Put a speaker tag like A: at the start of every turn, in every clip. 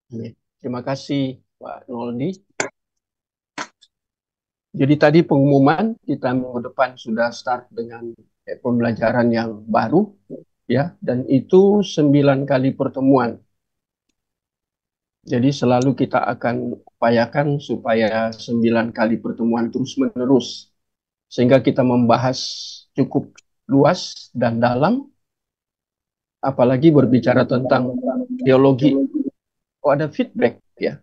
A: Amin. Terima kasih Pak Noldi. Jadi tadi pengumuman kita minggu depan sudah start dengan pembelajaran yang baru ya, dan itu 9 kali pertemuan. Jadi selalu kita akan upayakan supaya 9 kali pertemuan terus-menerus sehingga kita membahas cukup luas dan dalam, apalagi berbicara tentang teologi. Oh, ada feedback ya.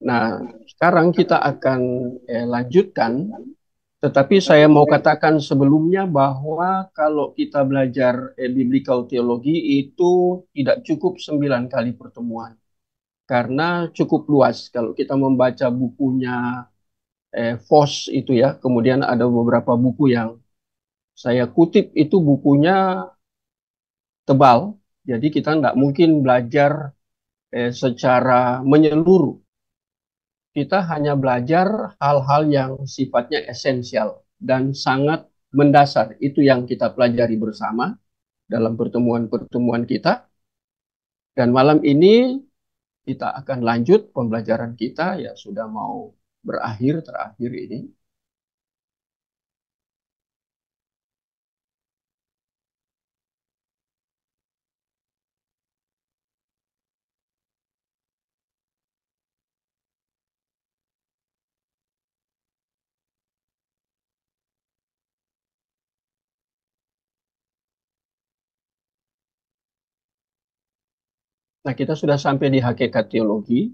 A: Nah, sekarang kita akan lanjutkan. Tetapi saya mau katakan sebelumnya bahwa kalau kita belajar biblical theology itu tidak cukup 9 kali pertemuan. Karena cukup luas. Kalau kita membaca bukunya Voss itu ya, kemudian ada beberapa buku yang saya kutip itu bukunya tebal. Jadi kita nggak mungkin belajar secara menyeluruh. Kita hanya belajar hal-hal yang sifatnya esensial dan sangat mendasar. Itu yang kita pelajari bersama dalam pertemuan-pertemuan kita. Dan malam ini kita akan lanjut pembelajaran kita, ya sudah mau terakhir ini. Nah, kita sudah sampai di hakikat teologi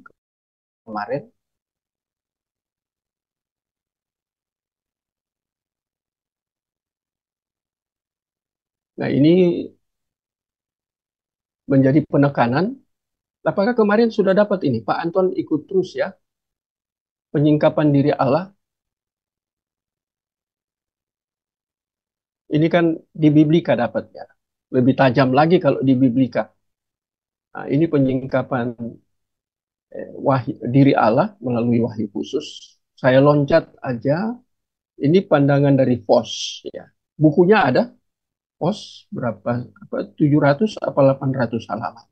A: kemarin. Nah, ini menjadi penekanan. Apakah kemarin sudah dapat ini? Pak Anton ikut terus ya, penyingkapan diri Allah. Ini kan di Biblika dapatnya. Lebih tajam lagi kalau di Biblika. Nah, ini penyingkapan diri Allah melalui wahyu khusus. Saya loncat aja. Ini pandangan dari Voss ya. Bukunya ada. Voss berapa? 700 apa 800 halaman.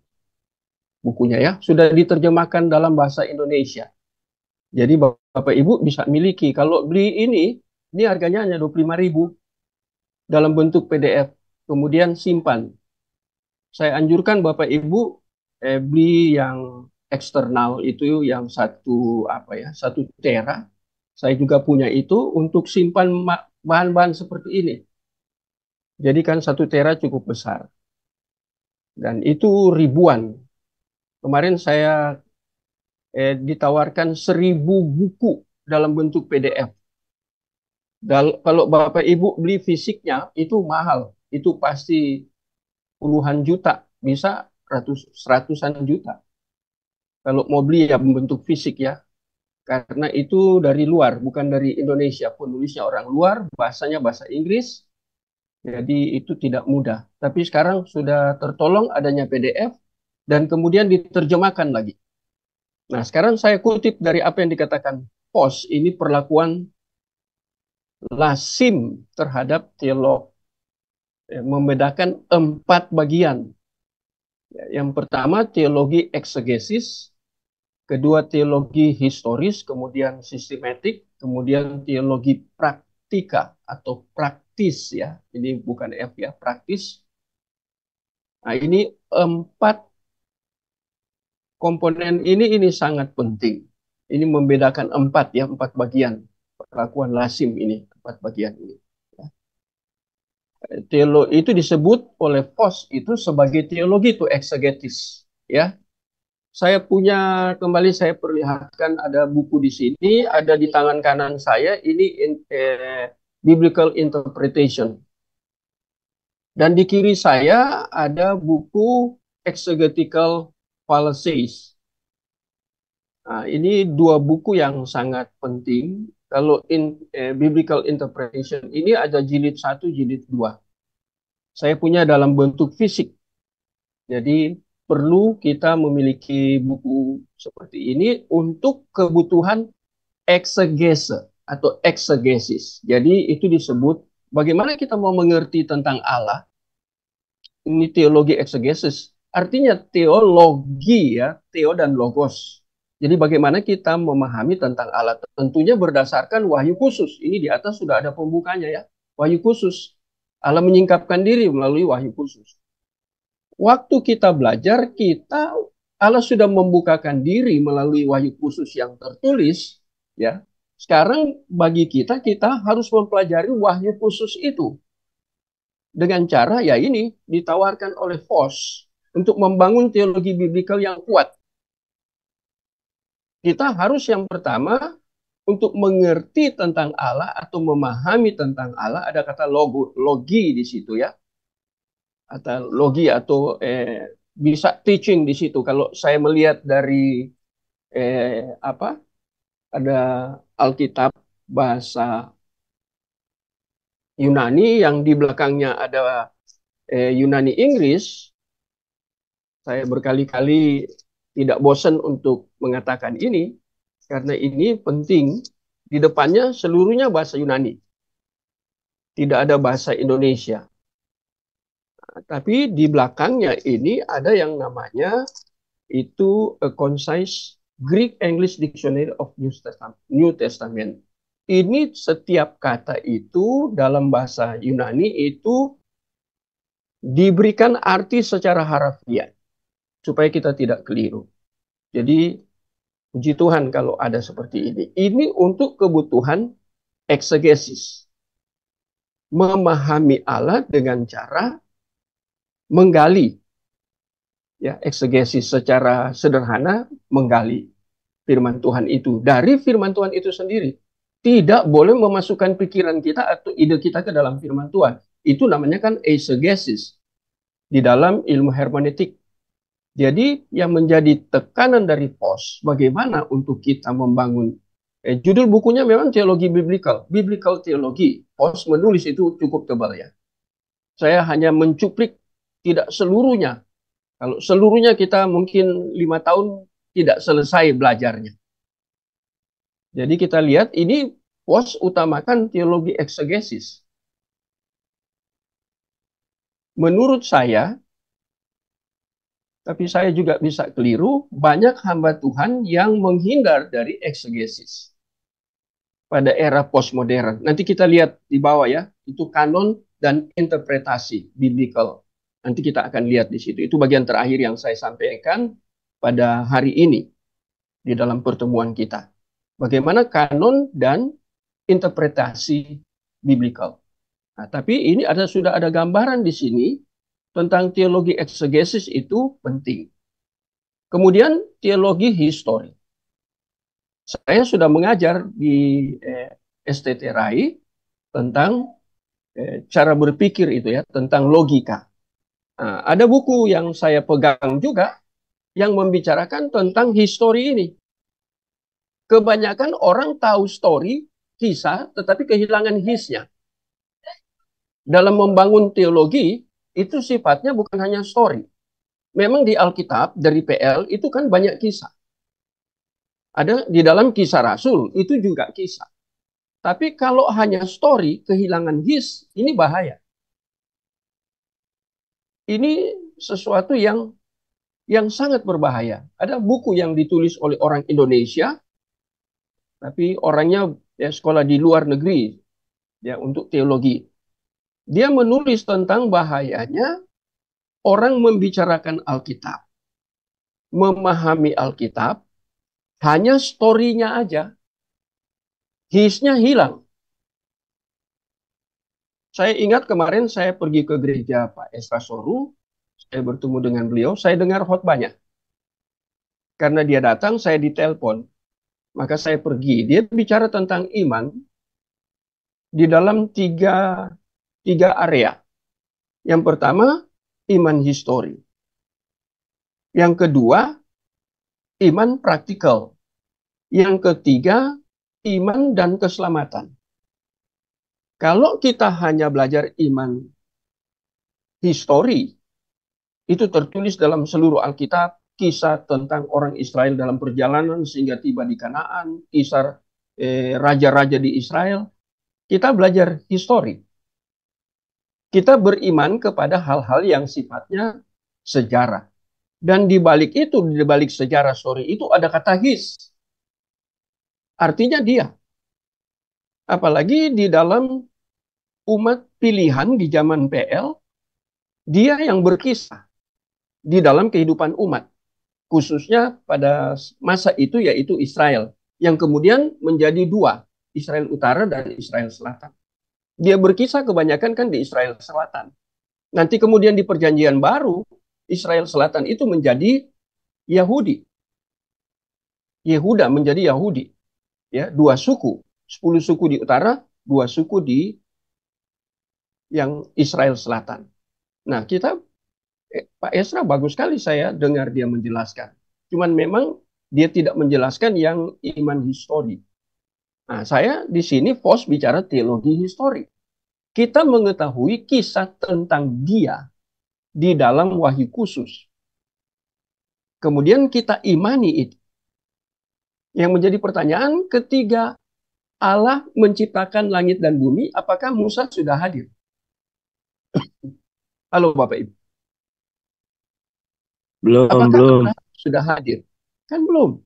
A: Bukunya ya. Sudah diterjemahkan dalam bahasa Indonesia. Jadi Bapak Ibu bisa miliki. Kalau beli ini harganya hanya 25.000 dalam bentuk PDF. Kemudian simpan. Saya anjurkan Bapak Ibu beli yang eksternal itu yang satu tera. Saya juga punya itu untuk simpan bahan-bahan seperti ini. Jadi kan 1 tera cukup besar. Dan itu ribuan. Kemarin saya ditawarkan 1.000 buku dalam bentuk PDF. Kalau Bapak Ibu beli fisiknya itu mahal. Itu pasti puluhan juta. Bisa seratusan juta. Kalau mau beli ya bentuk fisik ya. Karena itu dari luar, bukan dari Indonesia. Penulisnya orang luar, bahasanya bahasa Inggris. Jadi itu tidak mudah. Tapi sekarang sudah tertolong adanya PDF dan kemudian diterjemahkan lagi. Nah, sekarang saya kutip dari apa yang dikatakan Voss, ini perlakuan lazim terhadap teolog, membedakan 4 bagian. Yang pertama teologi eksegesis, kedua teologi historis, kemudian sistematik, kemudian teologi praktika atau praktis ya. Ini bukan F ya, praktis. Nah, ini 4 komponen ini sangat penting. Ini membedakan 4 bagian perlakuan lazim ini, 4 bagian ini. Ya. Itu disebut oleh Voss itu sebagai teologi itu eksegetis. Ya, saya perlihatkan ada buku di sini, ada di tangan kanan saya, ini Biblical Interpretation. Dan di kiri saya ada buku Exegetical Fallacies. Nah, ini 2 buku yang sangat penting. Kalau Biblical Interpretation ini ada jilid 1, jilid 2. Saya punya dalam bentuk fisik. Jadi perlu kita memiliki buku seperti ini untuk kebutuhan eksegese atau eksegesis. Jadi itu disebut bagaimana kita mau mengerti tentang Allah. Ini teologi eksegesis. artinya teologi ya, teo dan logos. Jadi bagaimana kita memahami tentang Allah, tentunya berdasarkan wahyu khusus. Ini di atas sudah ada pembukanya ya, wahyu khusus. Allah menyingkapkan diri melalui wahyu khusus. Waktu kita belajar, Allah sudah membukakan diri melalui wahyu khusus yang tertulis, ya. Sekarang bagi kita harus mempelajari wahyu khusus itu dengan cara ya ini ditawarkan oleh Vos untuk membangun teologi biblikal yang kuat. Kita harus yang pertama untuk mengerti tentang Allah atau memahami tentang Allah, ada kata logi di situ ya, atau logi atau bisa teaching di situ. Kalau saya melihat dari apa, ada Alkitab bahasa Yunani yang di belakangnya ada Yunani Inggris, saya berkali-kali tidak bosan untuk mengatakan ini karena ini penting. Di depannya seluruhnya bahasa Yunani, tidak ada bahasa Indonesia. Tapi di belakangnya ini ada yang namanya itu a concise Greek English Dictionary of New Testament. Ini setiap kata itu dalam bahasa Yunani itu diberikan arti secara harafiah supaya kita tidak keliru. Jadi puji Tuhan kalau ada seperti ini. Ini untuk kebutuhan eksegesis. Memahami Allah dengan cara menggali. Ya, eksegesis secara sederhana menggali firman Tuhan itu. Dari firman Tuhan itu sendiri. Tidak boleh memasukkan pikiran kita atau ide kita ke dalam firman Tuhan. Itu namanya kan eisegesis di dalam ilmu hermeneutik. Jadi yang menjadi tekanan dari Vos, bagaimana untuk kita membangun, judul bukunya memang teologi biblical teologi. Vos menulis itu cukup tebal ya. Saya hanya mencuplik, tidak seluruhnya. Kalau seluruhnya kita mungkin 5 tahun tidak selesai belajarnya. Jadi kita lihat ini Vos utamakan teologi eksegesis. Menurut saya, tapi saya juga bisa keliru, banyak hamba Tuhan yang menghindar dari eksegesis pada era postmodern. Nanti kita lihat di bawah ya, itu kanon dan interpretasi biblical. Nanti kita akan lihat di situ. Itu bagian terakhir yang saya sampaikan pada hari ini di dalam pertemuan kita. Bagaimana kanon dan interpretasi biblical. Nah, tapi ini sudah ada gambaran di sini tentang teologi eksegesis itu penting. Kemudian teologi histori. Saya sudah mengajar di STT RAI tentang cara berpikir itu ya, tentang logika. Nah, ada buku yang saya pegang juga yang membicarakan tentang histori ini. Kebanyakan orang tahu story, kisah, tetapi kehilangan hisnya. Dalam membangun teologi, itu sifatnya bukan hanya story. Memang di Alkitab, dari PL, itu kan banyak kisah. Ada di dalam Kisah Rasul, itu juga kisah. Tapi kalau hanya story, kehilangan his, ini bahaya. Ini sesuatu yang sangat berbahaya. Ada buku yang ditulis oleh orang Indonesia, tapi orangnya ya, sekolah di luar negeri ya untuk teologi. Dia menulis tentang bahayanya orang membicarakan Alkitab, memahami Alkitab, hanya story-nya aja, hisnya hilang. Saya ingat kemarin saya pergi ke gereja Pak Esra Soru, saya bertemu dengan beliau, saya dengar khotbahnya. Karena dia datang, saya ditelepon. Maka saya pergi. Dia bicara tentang iman di dalam tiga area. Yang pertama, iman histori. Yang kedua, iman praktikal. Yang ketiga, iman dan keselamatan. Kalau kita hanya belajar iman histori, itu tertulis dalam seluruh Alkitab, kisah tentang orang Israel dalam perjalanan sehingga tiba di Kanaan, kisah raja-raja di Israel. Kita belajar histori. Kita beriman kepada hal-hal yang sifatnya sejarah. Dan di balik itu, di balik sejarah story itu ada kata his. Artinya dia. Apalagi di dalam umat pilihan di zaman PL, dia yang berkisah di dalam kehidupan umat. Khususnya pada masa itu yaitu Israel. Yang kemudian menjadi dua. Israel Utara dan Israel Selatan. Dia berkisah kebanyakan kan di Israel Selatan. Nanti kemudian di perjanjian baru, Israel Selatan itu menjadi Yahudi. Yehuda menjadi Yahudi. Ya, dua suku. 10 suku di utara, dua suku di yang Israel Selatan. Nah, Pak Esra bagus sekali saya dengar dia menjelaskan. Cuman memang dia tidak menjelaskan yang iman histori. Nah, saya di sini bicara teologi histori. Kita mengetahui kisah tentang dia di dalam wahyu khusus. Kemudian kita imani itu. Yang menjadi pertanyaan, ketika Allah menciptakan langit dan bumi, apakah Musa sudah hadir? Halo Bapak Ibu. Apakah
B: Belum.
A: Allah sudah hadir? Kan belum.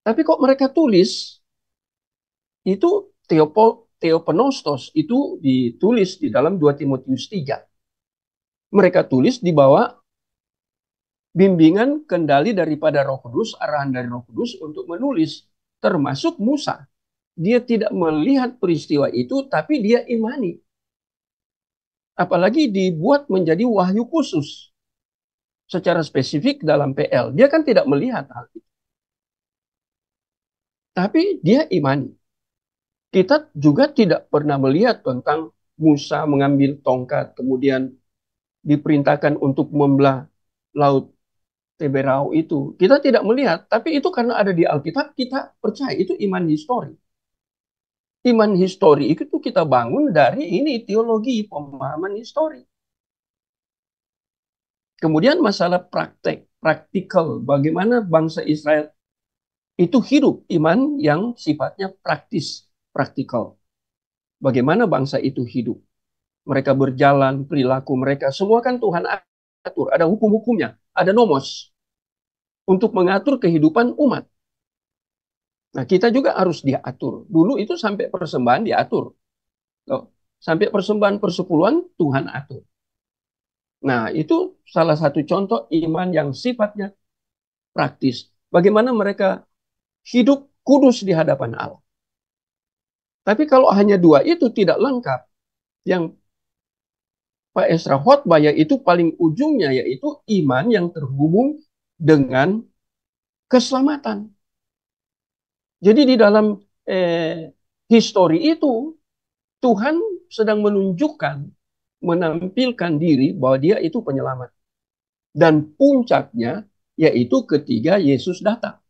A: Tapi kok mereka tulis, itu Theopneustos itu ditulis di dalam 2 Timotius 3. Mereka tulis di bawah bimbingan kendali daripada Roh Kudus, arahan dari Roh Kudus untuk menulis, termasuk Musa. Dia tidak melihat peristiwa itu, tapi dia imani. Apalagi dibuat menjadi wahyu khusus secara spesifik dalam PL. Dia kan tidak melihat hal itu. Tapi dia imani. Kita juga tidak pernah melihat tentang Musa mengambil tongkat, kemudian diperintahkan untuk membelah laut Teberau itu. Kita tidak melihat, tapi itu karena ada di Alkitab, kita percaya itu iman histori. Iman histori itu kita bangun dari ini teologi, pemahaman histori. Kemudian masalah praktikal, bagaimana bangsa Israel itu hidup iman yang sifatnya praktis, praktikal. Bagaimana bangsa itu hidup. Mereka berjalan, perilaku mereka, semua kan Tuhan atur. Ada hukum-hukumnya, ada nomos untuk mengatur kehidupan umat. Nah, kita juga harus diatur. Dulu itu sampai persembahan diatur. Loh, sampai persembahan persepuluhan Tuhan atur. Nah, itu salah satu contoh iman yang sifatnya praktis. Bagaimana mereka hidup kudus di hadapan Allah. Tapi kalau hanya dua itu tidak lengkap. Yang Pak Esra khotbah yaitu paling ujungnya yaitu iman yang terhubung dengan keselamatan. Jadi di dalam histori itu Tuhan sedang menunjukkan, menampilkan diri bahwa dia itu penyelamat. Dan puncaknya yaitu ketika Yesus datang.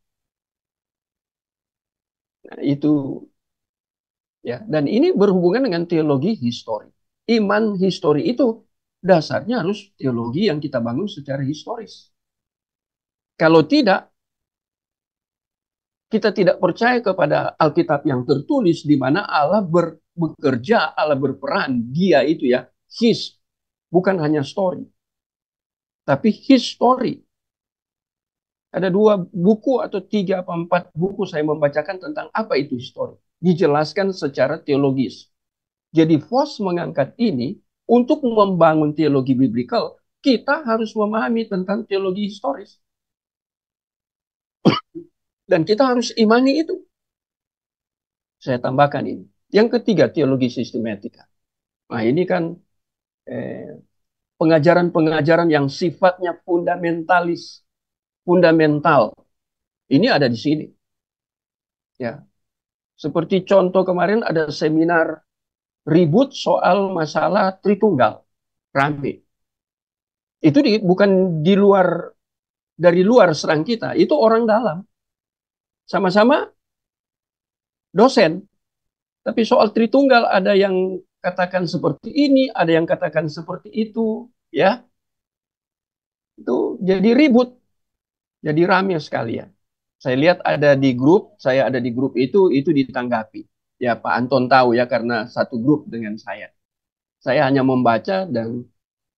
A: Nah, itu ya, dan ini berhubungan dengan teologi histori. Iman histori itu dasarnya harus teologi yang kita bangun secara historis. Kalau tidak, kita tidak percaya kepada Alkitab yang tertulis di mana Allah bekerja, Allah berperan, dia itu ya, his, bukan hanya story, tapi history. Ada 2 buku atau 3 atau 4 buku saya membacakan tentang apa itu histori. Dijelaskan secara teologis. Jadi Vos mengangkat ini untuk membangun teologi biblikal, kita harus memahami tentang teologi historis. Dan kita harus imani itu. Saya tambahkan ini. Yang ketiga, teologi sistematika. Nah, ini kan pengajaran-pengajaran yang sifatnya fundamentalis, fundamental. Ini ada di sini. Ya. Seperti contoh kemarin ada seminar ribut soal masalah Tritunggal. Rame. Itu bukan di luar, dari luar serang kita. Itu orang dalam. Sama-sama dosen. Tapi soal Tritunggal ada yang katakan seperti ini, ada yang katakan seperti itu. Ya, itu jadi ribut. Jadi rame sekali ya. Saya lihat ada di grup, saya ada di grup itu ditanggapi. Ya Pak Anton tahu ya karena satu grup dengan saya. Saya hanya membaca dan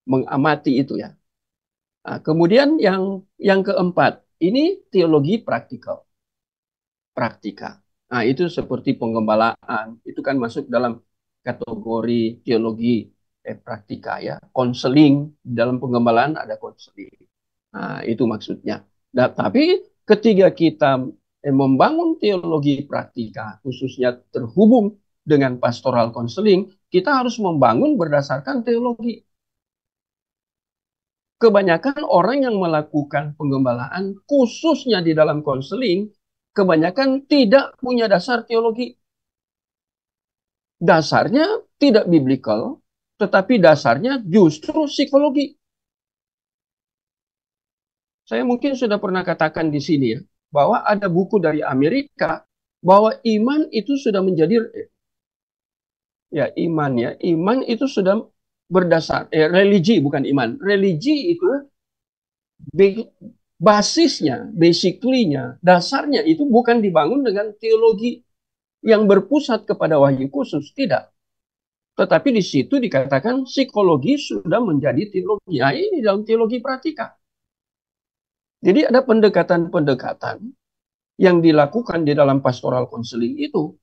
A: mengamati itu ya. Nah, kemudian yang keempat, ini teologi praktikal, praktika. Nah, itu seperti penggembalaan, itu kan masuk dalam kategori teologi praktika ya. Konseling, dalam penggembalaan ada konseling. Nah, itu maksudnya. Nah, tapi ketika kita membangun teologi praktika, khususnya terhubung dengan pastoral konseling, kita harus membangun berdasarkan teologi. Kebanyakan orang yang melakukan penggembalaan, khususnya di dalam konseling, kebanyakan tidak punya dasar teologi. Dasarnya tidak biblikal, tetapi dasarnya justru psikologi. Saya mungkin sudah pernah katakan di sini ya, bahwa ada buku dari Amerika, bahwa iman itu sudah menjadi, ya iman ya, iman itu sudah berdasar, religi bukan iman. Religi itu basisnya, basically-nya, dasarnya itu bukan dibangun dengan teologi yang berpusat kepada wahyu khusus, tidak. Tetapi di situ dikatakan psikologi sudah menjadi teologi. Nah, ini dalam teologi praktika. Jadi ada pendekatan-pendekatan yang dilakukan di dalam pastoral konseling itu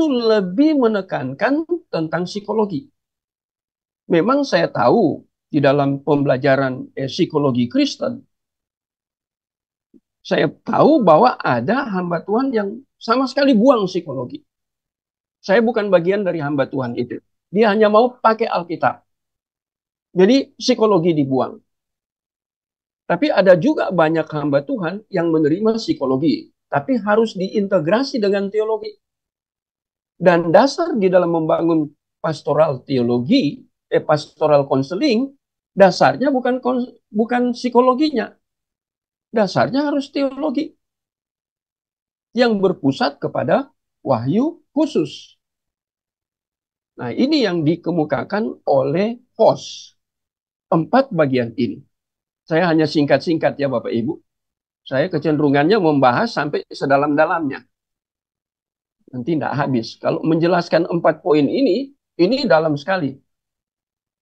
A: lebih menekankan tentang psikologi. Memang saya tahu di dalam pembelajaran psikologi Kristen, saya tahu bahwa ada hamba Tuhan yang sama sekali buang psikologi. Saya bukan bagian dari hamba Tuhan itu. Dia hanya mau pakai Alkitab. Jadi psikologi dibuang. Tapi ada juga banyak hamba Tuhan yang menerima psikologi. Tapi harus diintegrasi dengan teologi. Dan dasar di dalam membangun pastoral teologi, pastoral konseling, dasarnya bukan psikologinya. Dasarnya harus teologi yang berpusat kepada wahyu khusus. Nah, ini yang dikemukakan oleh HOS. 4 bagian ini. Saya hanya singkat-singkat ya Bapak Ibu. Saya kecenderungannya membahas sampai sedalam-dalamnya. Nanti tidak habis. Kalau menjelaskan 4 poin ini dalam sekali.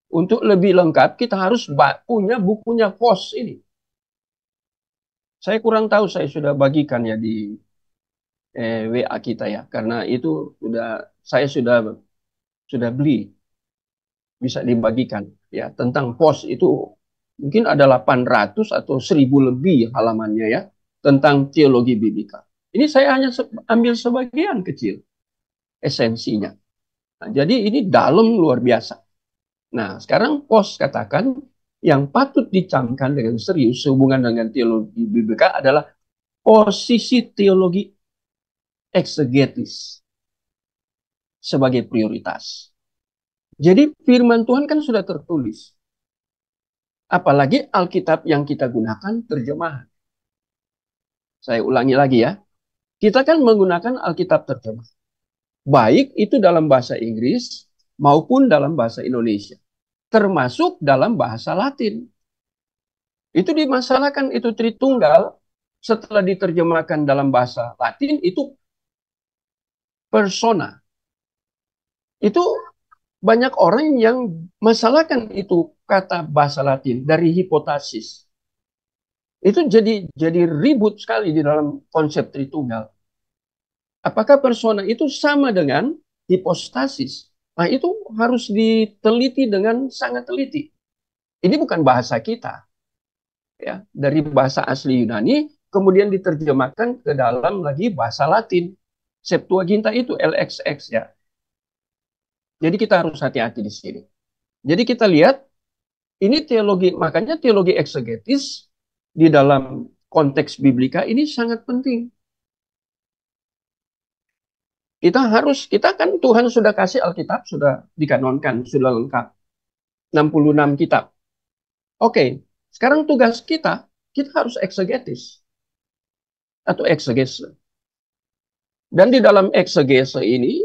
A: Untuk lebih lengkap, kita harus punya bukunya HOS ini. Saya kurang tahu, saya sudah bagikan ya di WA kita ya. Karena itu saya sudah beli. Bisa dibagikan ya. Tentang HOS itu mungkin ada 800 atau 1000 lebih halamannya ya, tentang teologi biblika. Ini saya hanya ambil sebagian kecil esensinya. Nah, jadi ini dalam luar biasa. Nah, sekarang POS katakan yang patut dicamkan dengan serius sehubungan dengan teologi biblika adalah posisi teologi eksegetis sebagai prioritas. Jadi firman Tuhan kan sudah tertulis. Apalagi Alkitab yang kita gunakan terjemahan. Saya ulangi lagi ya. Kita kan menggunakan Alkitab terjemah. Baik itu dalam bahasa Inggris maupun dalam bahasa Indonesia. Termasuk dalam bahasa Latin. Itu dimasalahkan, itu Tritunggal setelah diterjemahkan dalam bahasa Latin itu persona. Itu banyak orang yang masalahkan itu kata bahasa Latin dari hipotasis. Itu jadi ribut sekali di dalam konsep Tritunggal. Apakah persona itu sama dengan hipostasis? Nah, itu harus diteliti dengan sangat teliti. Ini bukan bahasa kita. Ya, dari bahasa asli Yunani kemudian diterjemahkan ke dalam lagi bahasa Latin. Septuaginta itu LXX ya. Jadi kita harus hati-hati di sini. Jadi kita lihat ini teologi, makanya teologi eksegetis di dalam konteks biblika ini sangat penting. Kita kan Tuhan sudah kasih Alkitab, sudah dikanonkan, sudah lengkap. 66 kitab. Oke, sekarang tugas kita harus eksegetis atau eksegese. Dan di dalam eksegese ini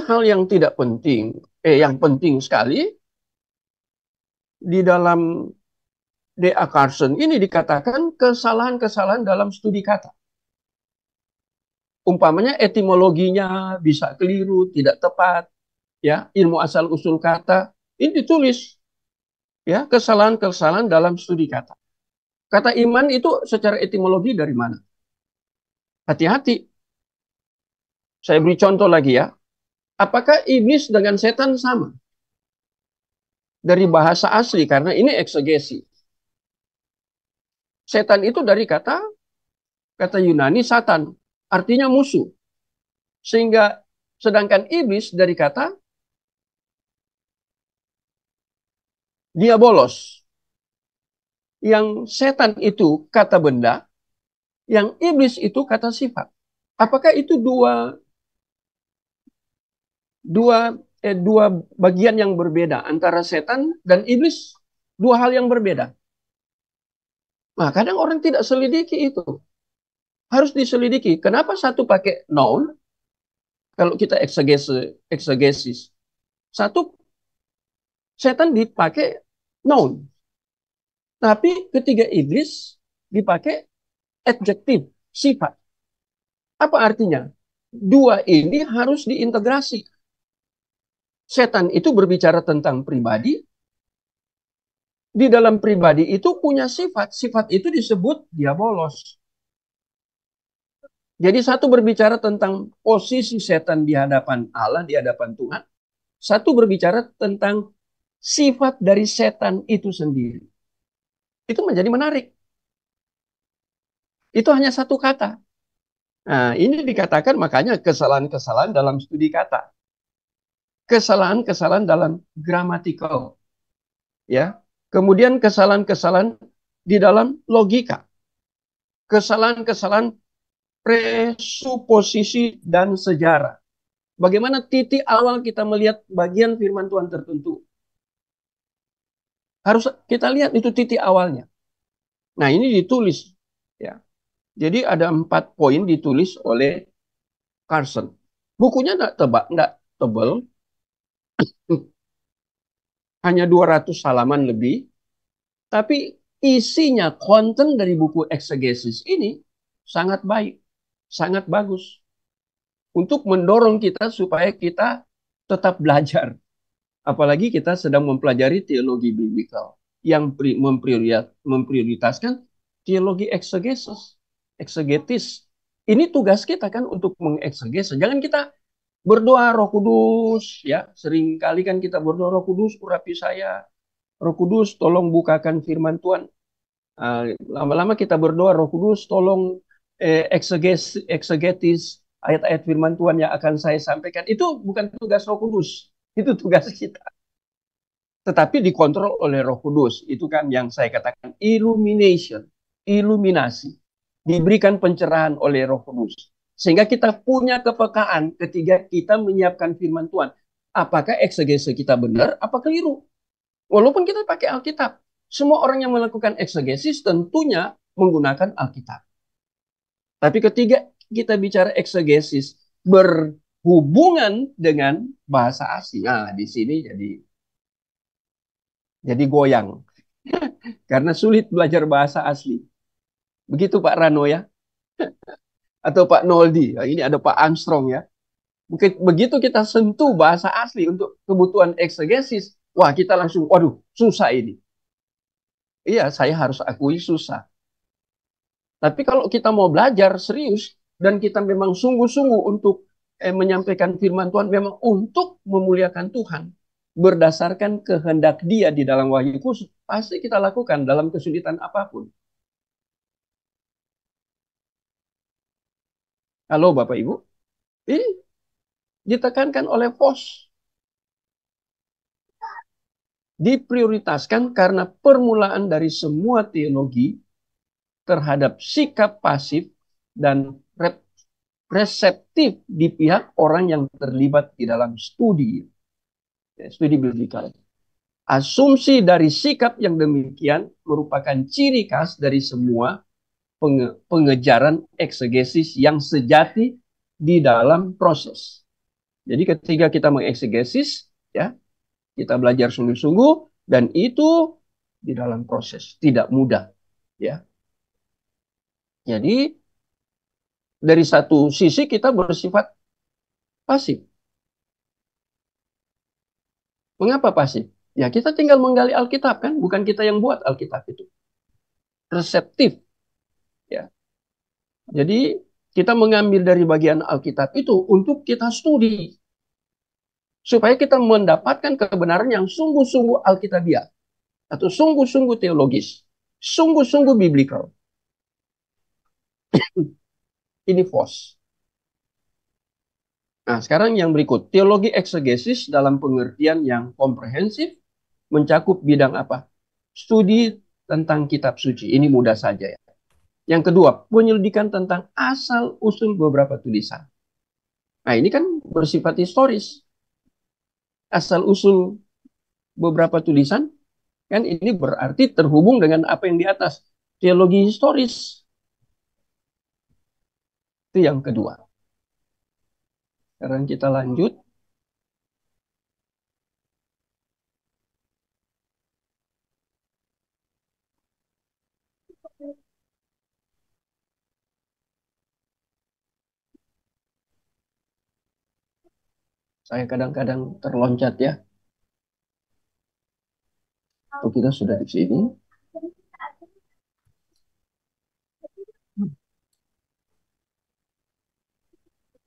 A: hal yang tidak penting, yang penting sekali di dalam D.A. Carson ini dikatakan kesalahan-kesalahan dalam studi kata. Umpamanya etimologinya bisa keliru, tidak tepat, ya, ilmu asal usul kata ini ditulis. Ya, kesalahan-kesalahan dalam studi kata. Kata iman itu secara etimologi dari mana? Hati-hati. Saya beri contoh lagi ya. Apakah iblis dengan setan sama? Dari bahasa asli, karena ini eksegesi. Setan itu dari kata Yunani satan, artinya musuh. Sehingga sedangkan iblis dari kata diabolos. Yang setan itu kata benda, yang iblis itu kata sifat. Apakah itu dua bagian yang berbeda antara setan dan iblis? Dua hal yang berbeda. Nah, kadang orang tidak selidiki itu. Harus diselidiki. Kenapa satu pakai noun? Kalau kita eksegesis. Satu, setan dipakai noun. Tapi ketiga iblis dipakai adjektif, sifat. Apa artinya? Dua ini harus diintegrasi. Setan itu berbicara tentang pribadi. Di dalam pribadi itu punya sifat. Sifat itu disebut diabolos. Jadi satu berbicara tentang posisi setan di hadapan Allah, di hadapan Tuhan. Satu berbicara tentang sifat dari setan itu sendiri. Itu menjadi menarik. Itu hanya satu kata. Nah, ini dikatakan makanya kesalahan-kesalahan dalam studi kata. Kesalahan-kesalahan dalam gramatikal. Ya. Kemudian kesalahan-kesalahan di dalam logika. Kesalahan-kesalahan presuposisi dan sejarah. Bagaimana titik awal kita melihat bagian firman Tuhan tertentu. Harus kita lihat itu titik awalnya. Nah, ini ditulis. Ya. Jadi ada 4 poin ditulis oleh Carson. Bukunya enggak tebal, hanya 200 halaman lebih. Tapi isinya, konten dari buku eksegesis ini sangat baik, sangat bagus. Untuk mendorong kita supaya kita tetap belajar. Apalagi kita sedang mempelajari teologi biblikal yang memprioritaskan teologi eksegetis. Ini tugas kita kan untuk mengeksegesis. Jangan kita berdoa Roh Kudus, ya. Seringkali kan kita berdoa Roh Kudus urapi saya. Roh Kudus tolong bukakan firman Tuhan. Lama-lama kita berdoa Roh Kudus tolong eksegetis ayat-ayat firman Tuhan yang akan saya sampaikan. Itu bukan tugas Roh Kudus, itu tugas kita. Tetapi dikontrol oleh Roh Kudus. Itu kan yang saya katakan illumination, iluminasi. Diberikan pencerahan oleh Roh Kudus. Sehingga kita punya kepekaan ketika kita menyiapkan firman Tuhan. Apakah eksegese kita benar, apa keliru? Walaupun kita pakai Alkitab. Semua orang yang melakukan eksegesis tentunya menggunakan Alkitab. Tapi ketika kita bicara eksegesis berhubungan dengan bahasa asing, nah di sini jadi goyang. Karena sulit belajar bahasa asli. Begitu Pak Rano ya. Atau Pak Noldi. Nah, ini ada Pak Armstrong ya. Begitu kita sentuh bahasa asli untuk kebutuhan eksegesis, wah kita langsung, waduh susah ini. Iya, saya harus akui susah. Tapi kalau kita mau belajar serius, dan kita memang sungguh-sungguh untuk menyampaikan firman Tuhan, memang untuk memuliakan Tuhan, berdasarkan kehendak Dia di dalam wahyu khusus, pasti kita lakukan dalam kesulitan apapun. Halo Bapak Ibu, ini ditekankan oleh Vos. Diprioritaskan karena permulaan dari semua teologi terhadap sikap pasif dan reseptif di pihak orang yang terlibat di dalam studi biblikal. Asumsi dari sikap yang demikian merupakan ciri khas dari semua pengejaran eksegesis yang sejati di dalam proses. Jadi ketika kita mengeksegesis, ya, kita belajar sungguh-sungguh dan itu di dalam proses, tidak mudah, ya. Jadi dari satu sisi kita bersifat pasif. Mengapa pasif? Ya kita tinggal menggali Alkitab kan, bukan kita yang buat Alkitab itu. Reseptif ya. Jadi kita mengambil dari bagian Alkitab itu untuk kita studi supaya kita mendapatkan kebenaran yang sungguh-sungguh Alkitabiah atau sungguh-sungguh teologis, sungguh-sungguh biblical. Ini FOS. Nah, sekarang yang berikut, teologi eksegesis dalam pengertian yang komprehensif mencakup bidang apa? Studi tentang kitab suci. Ini mudah saja ya. Yang kedua, penyelidikan tentang asal-usul beberapa tulisan. Nah, ini kan bersifat historis. Asal-usul beberapa tulisan, kan ini berarti terhubung dengan apa yang di atas. Teologi historis. Itu yang kedua. Sekarang kita lanjut. Saya kadang-kadang terloncat ya. Oh, kita sudah di sini.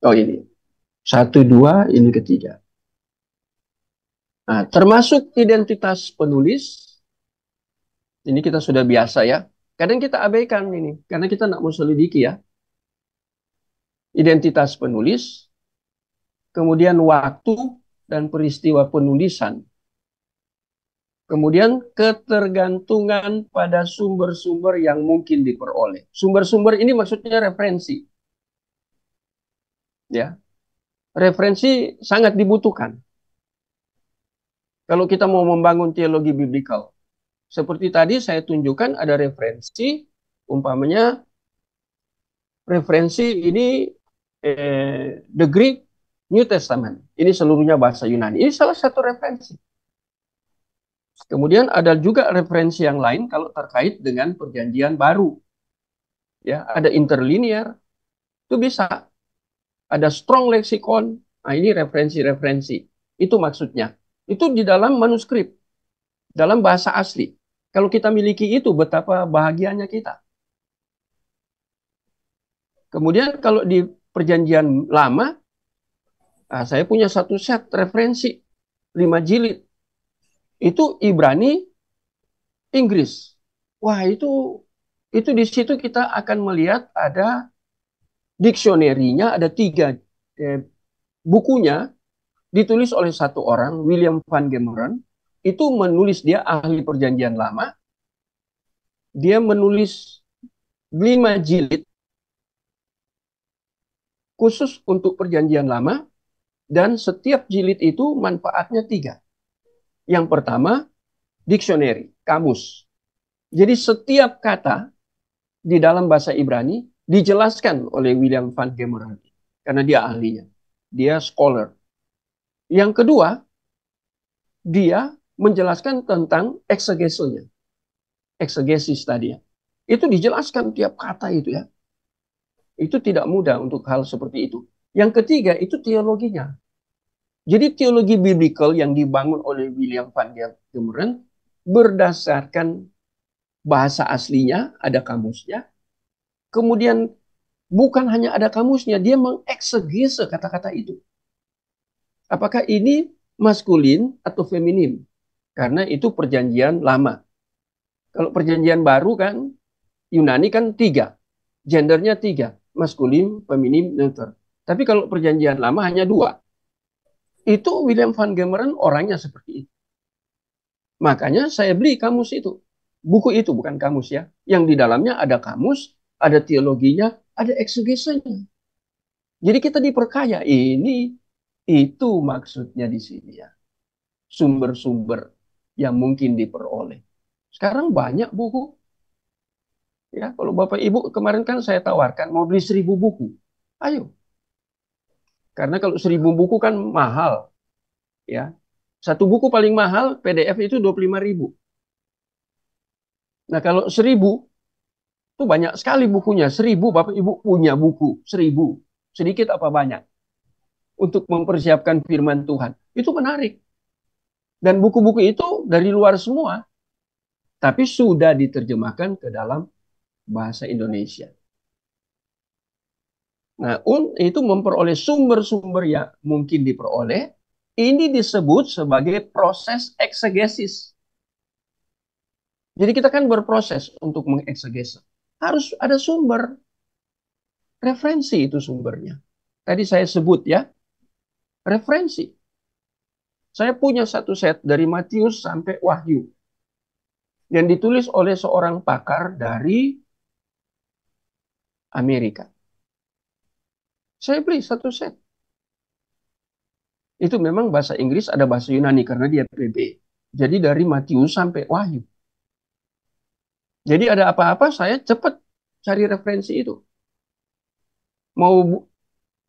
A: Oh ini. Satu, dua, ini ketiga. Nah, termasuk identitas penulis. Ini kita sudah biasa ya. Kadang kita abaikan ini. Karena kita tidak mau selidiki ya. Identitas penulis. Kemudian waktu dan peristiwa penulisan. Kemudian ketergantungan pada sumber-sumber yang mungkin diperoleh. Sumber-sumber ini maksudnya referensi. Ya, referensi sangat dibutuhkan. Kalau kita mau membangun teologi biblikal. Seperti tadi saya tunjukkan ada referensi, umpamanya referensi ini the Greek New Testament. Ini seluruhnya bahasa Yunani. Ini salah satu referensi. Kemudian ada juga referensi yang lain kalau terkait dengan perjanjian baru. Ya, ada interlinear, itu bisa. Ada strong lexicon. Nah, ini referensi-referensi. Itu maksudnya. Itu di dalam manuskrip, dalam bahasa asli. Kalau kita miliki itu, betapa bahagianya kita. Kemudian kalau di perjanjian lama, nah, saya punya satu set referensi, 5 jilid. Itu Ibrani, Inggris. Wah, itu di situ kita akan melihat ada diksionerinya, ada 3 bukunya, ditulis oleh satu orang, William Van Gemeren. Itu menulis, dia ahli perjanjian lama. Dia menulis 5 jilid khusus untuk perjanjian lama. Dan setiap jilid itu manfaatnya 3. Yang pertama, dictionary, kamus. Jadi setiap kata di dalam bahasa Ibrani dijelaskan oleh William Van Gemeren. Karena dia ahlinya. Dia scholar. Yang kedua, dia menjelaskan tentang eksegesinya. Eksegesis tadi ya. Itu dijelaskan tiap kata itu ya. Itu tidak mudah untuk hal seperti itu. Yang ketiga, itu teologinya. Jadi teologi biblical yang dibangun oleh William Van Gemeren berdasarkan bahasa aslinya, ada kamusnya. Kemudian bukan hanya ada kamusnya, dia mengeksegese kata-kata itu. Apakah ini maskulin atau feminim? Karena itu perjanjian lama. Kalau perjanjian baru kan, Yunani kan 3. Gendernya 3. Maskulin, feminim, neuter. Tapi kalau perjanjian lama hanya 2. Itu William Van Gemeren orangnya seperti itu. Makanya saya beli kamus itu. Buku itu bukan kamus ya. Yang di dalamnya ada kamus, ada teologinya, ada eksegesenya. Jadi kita diperkaya. Ini, itu maksudnya di sini ya. Sumber-sumber yang mungkin diperoleh. Sekarang banyak buku. Ya, kalau Bapak Ibu kemarin kan saya tawarkan mau beli 1000 buku. Ayo. Karena kalau 1000 buku kan mahal. Ya. Satu buku paling mahal PDF itu 25.000. Nah, kalau 1000 itu banyak sekali bukunya. 1000 Bapak Ibu punya buku. 1000. Sedikit apa banyak. Untuk mempersiapkan firman Tuhan. Itu menarik. Dan buku-buku itu dari luar semua, tapi sudah diterjemahkan ke dalam bahasa Indonesia. Nah, itu memperoleh sumber-sumber yang mungkin diperoleh, ini disebut sebagai proses eksegesis. Jadi kita kan berproses untuk mengeksegese. Harus ada sumber, referensi itu sumbernya. Tadi saya sebut ya, referensi. Saya punya satu set dari Matius sampai Wahyu yang ditulis oleh seorang pakar dari Amerika. Saya beli satu set. Itu memang bahasa Inggris, ada bahasa Yunani karena dia PB. Jadi dari Matius sampai Wahyu. Jadi ada apa-apa saya cepat cari referensi itu. Mau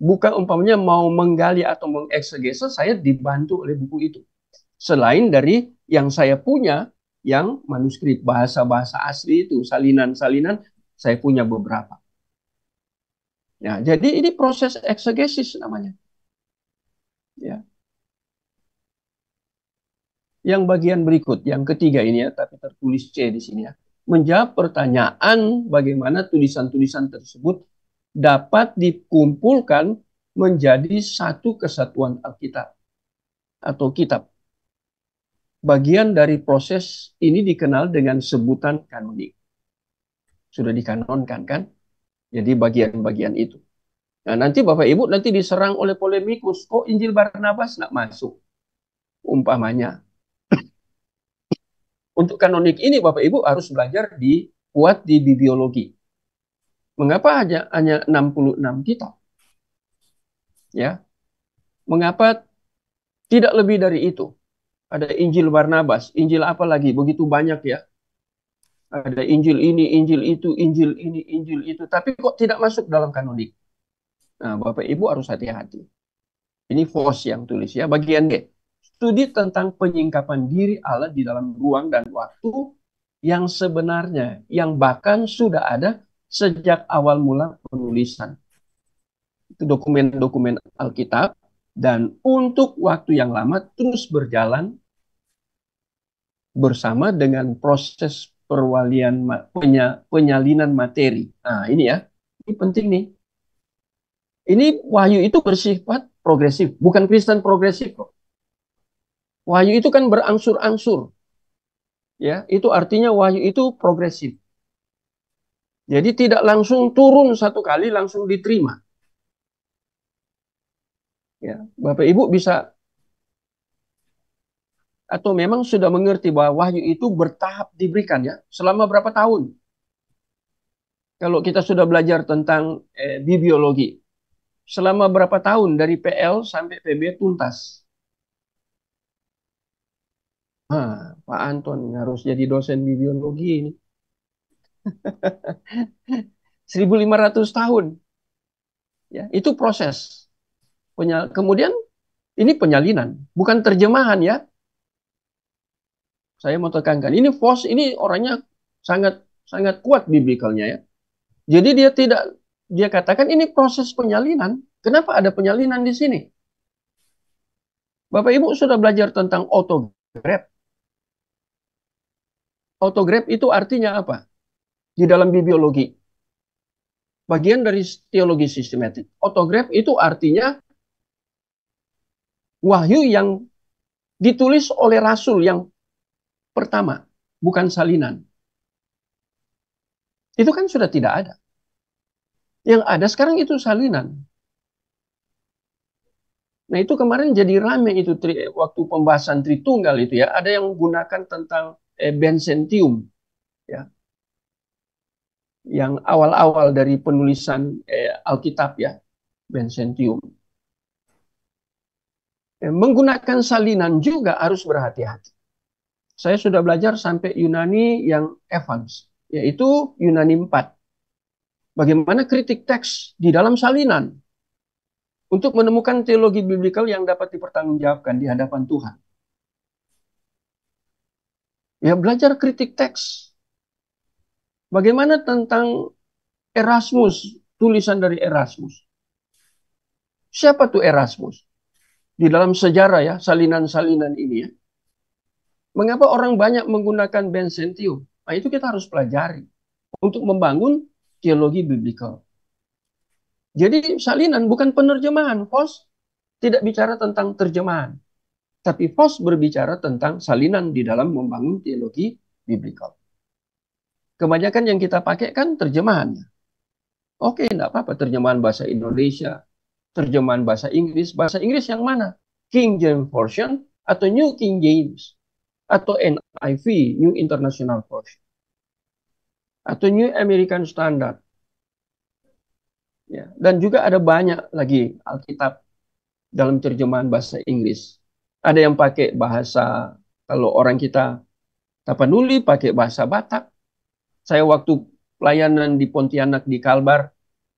A: buka umpamanya mau menggali atau mengeksegese, saya dibantu oleh buku itu. Selain dari yang saya punya, yang manuskrip bahasa-bahasa asli itu, salinan-salinan, saya punya beberapa. Ya, jadi ini proses eksegesis namanya. Ya. Yang bagian berikut, yang ketiga ini ya, tapi tertulis C di sini ya. Menjawab pertanyaan bagaimana tulisan-tulisan tersebut dapat dikumpulkan menjadi satu kesatuan Alkitab atau kitab. Bagian dari proses ini dikenal dengan sebutan kanonik. Sudah dikanonkan kan? Jadi bagian-bagian itu. Nah, nanti Bapak Ibu nanti diserang oleh polemikus, kok Injil Barnabas nggak masuk? Umpamanya. Untuk kanonik ini Bapak Ibu harus belajar kuat di bibliologi. Mengapa hanya 66 kitab? Ya. Mengapa tidak lebih dari itu? Ada Injil Barnabas, Injil apa lagi? Begitu banyak ya. Ada Injil ini, Injil itu, Injil ini, Injil itu. Tapi kok tidak masuk dalam kanonik? Nah, Bapak Ibu harus hati-hati. Ini Vos yang tulis ya. Bagian D. Studi tentang penyingkapan diri Allah di dalam ruang dan waktu yang sebenarnya, yang bahkan sudah ada sejak awal mula penulisan. Itu dokumen-dokumen Alkitab, dan untuk waktu yang lama terus berjalan bersama dengan proses perwalian penyalinan materi. Nah, ini ya. Ini penting nih. Ini wahyu itu bersifat progresif, bukan Kristen progresif kok. Wahyu itu kan berangsur-angsur. Ya, itu artinya wahyu itu progresif. Jadi tidak langsung turun satu kali langsung diterima. Ya, Bapak Ibu bisa atau memang sudah mengerti bahwa wahyu itu bertahap diberikan ya. Selama berapa tahun? Kalau kita sudah belajar tentang bibliologi, selama berapa tahun dari PL sampai PB tuntas? Pak Anton harus jadi dosen bibliologi ini. 1.500 tahun. Ya, itu proses. Kemudian ini penyalinan, bukan terjemahan ya. Saya mau tekankan, ini Vos ini orangnya sangat sangat kuat biblikalnya ya. Jadi dia katakan ini proses penyalinan. Kenapa ada penyalinan di sini? Bapak Ibu sudah belajar tentang autograph. Autograph itu artinya apa? Di dalam bibliologi. Bagian dari teologi sistematik. Autograph itu artinya wahyu yang ditulis oleh rasul yang pertama, bukan salinan. Itu kan sudah tidak ada. Yang ada sekarang itu salinan. Nah itu kemarin jadi rame itu waktu pembahasan Tritunggal itu ya. Ada yang menggunakan tentang Byzantium. Ya. Yang awal-awal dari penulisan Alkitab ya. Byzantium. Menggunakan salinan juga harus berhati-hati. Saya sudah belajar sampai Yunani yang Evans. Yaitu Yunani 4. Bagaimana kritik teks di dalam salinan. Untuk menemukan teologi biblikal yang dapat dipertanggungjawabkan di hadapan Tuhan. Ya, belajar kritik teks. Bagaimana tentang Erasmus, tulisan dari Erasmus? Siapa tuh Erasmus? Di dalam sejarah ya, salinan-salinan ini ya. Mengapa orang banyak menggunakan Bensentiu? Nah, itu kita harus pelajari untuk membangun teologi biblical. Jadi salinan bukan penerjemahan. Vos tidak bicara tentang terjemahan. Tapi Vos berbicara tentang salinan di dalam membangun teologi biblical. Kebanyakan yang kita pakai kan terjemahannya. Oke, enggak apa-apa terjemahan bahasa Indonesia, terjemahan bahasa Inggris. Bahasa Inggris yang mana? King James Version atau New King James atau NIV, New International Version atau New American Standard. Ya, dan juga ada banyak lagi Alkitab dalam terjemahan bahasa Inggris. Ada yang pakai bahasa, kalau orang kita Tapanuli pakai bahasa Batak. Saya waktu pelayanan di Pontianak di Kalbar,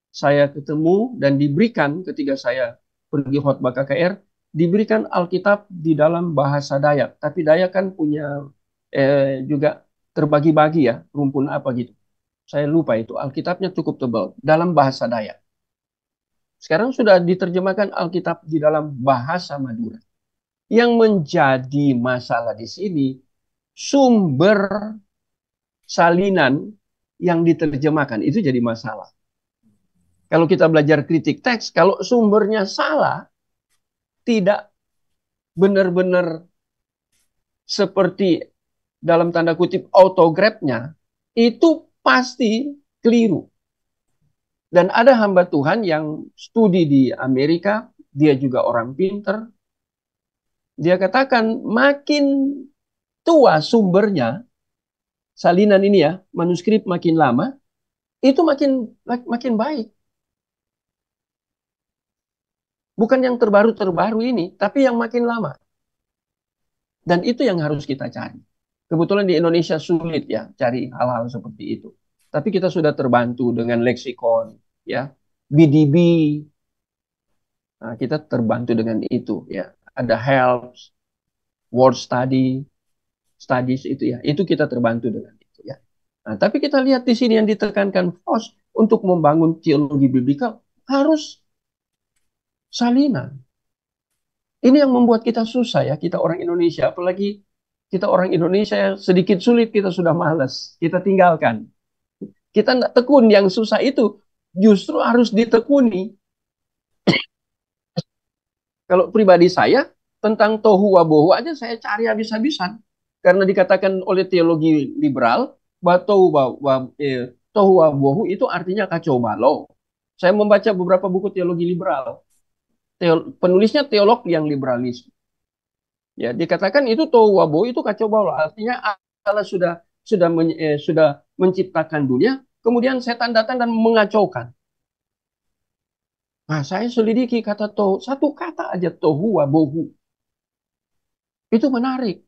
A: saya ketemu dan diberikan ketika saya pergi khotbah KKR, diberikan Alkitab di dalam bahasa Dayak. Tapi Dayak kan punya juga terbagi-bagi ya, rumpun apa gitu. Saya lupa itu, Alkitabnya cukup tebal dalam bahasa Dayak. Sekarang sudah diterjemahkan Alkitab di dalam bahasa Madura. Yang menjadi masalah di sini, sumber salinan yang diterjemahkan itu jadi masalah. Kalau kita belajar kritik teks, kalau sumbernya salah, tidak benar-benar seperti dalam tanda kutip autografnya, itu pasti keliru. Dan ada hamba Tuhan yang studi di Amerika, dia juga orang pinter. Dia katakan makin tua sumbernya, salinan ini ya, manuskrip makin lama, itu makin baik. Bukan yang terbaru-terbaru ini, tapi yang makin lama. Dan itu yang harus kita cari. Kebetulan di Indonesia sulit ya cari hal-hal seperti itu. Tapi kita sudah terbantu dengan leksikon, ya, BDB. Nah, kita terbantu dengan itu ya. Ada helps, word study, studies itu ya. Itu kita terbantu dengan itu ya. Nah, tapi kita lihat di sini yang ditekankan Vos untuk membangun teologi biblikal harus salinan. Ini yang membuat kita susah ya, kita orang Indonesia. Apalagi kita orang Indonesia sedikit sulit kita sudah malas, kita tinggalkan. Kita tidak tekun, yang susah itu justru harus ditekuni. Kalau pribadi saya, tentang tohu wabohu aja saya cari habis-habisan. Karena dikatakan oleh teologi liberal, bahwa tohu wabohu itu artinya kacau balau. Saya membaca beberapa buku teologi liberal. Penulisnya teolog yang liberalis. Ya, dikatakan itu tohu wabohu itu kacau balau. Artinya Allah sudah menciptakan dunia, kemudian setan datang dan mengacaukan. Nah, saya selidiki kata tohu, satu kata aja tohu wabohu. Itu menarik.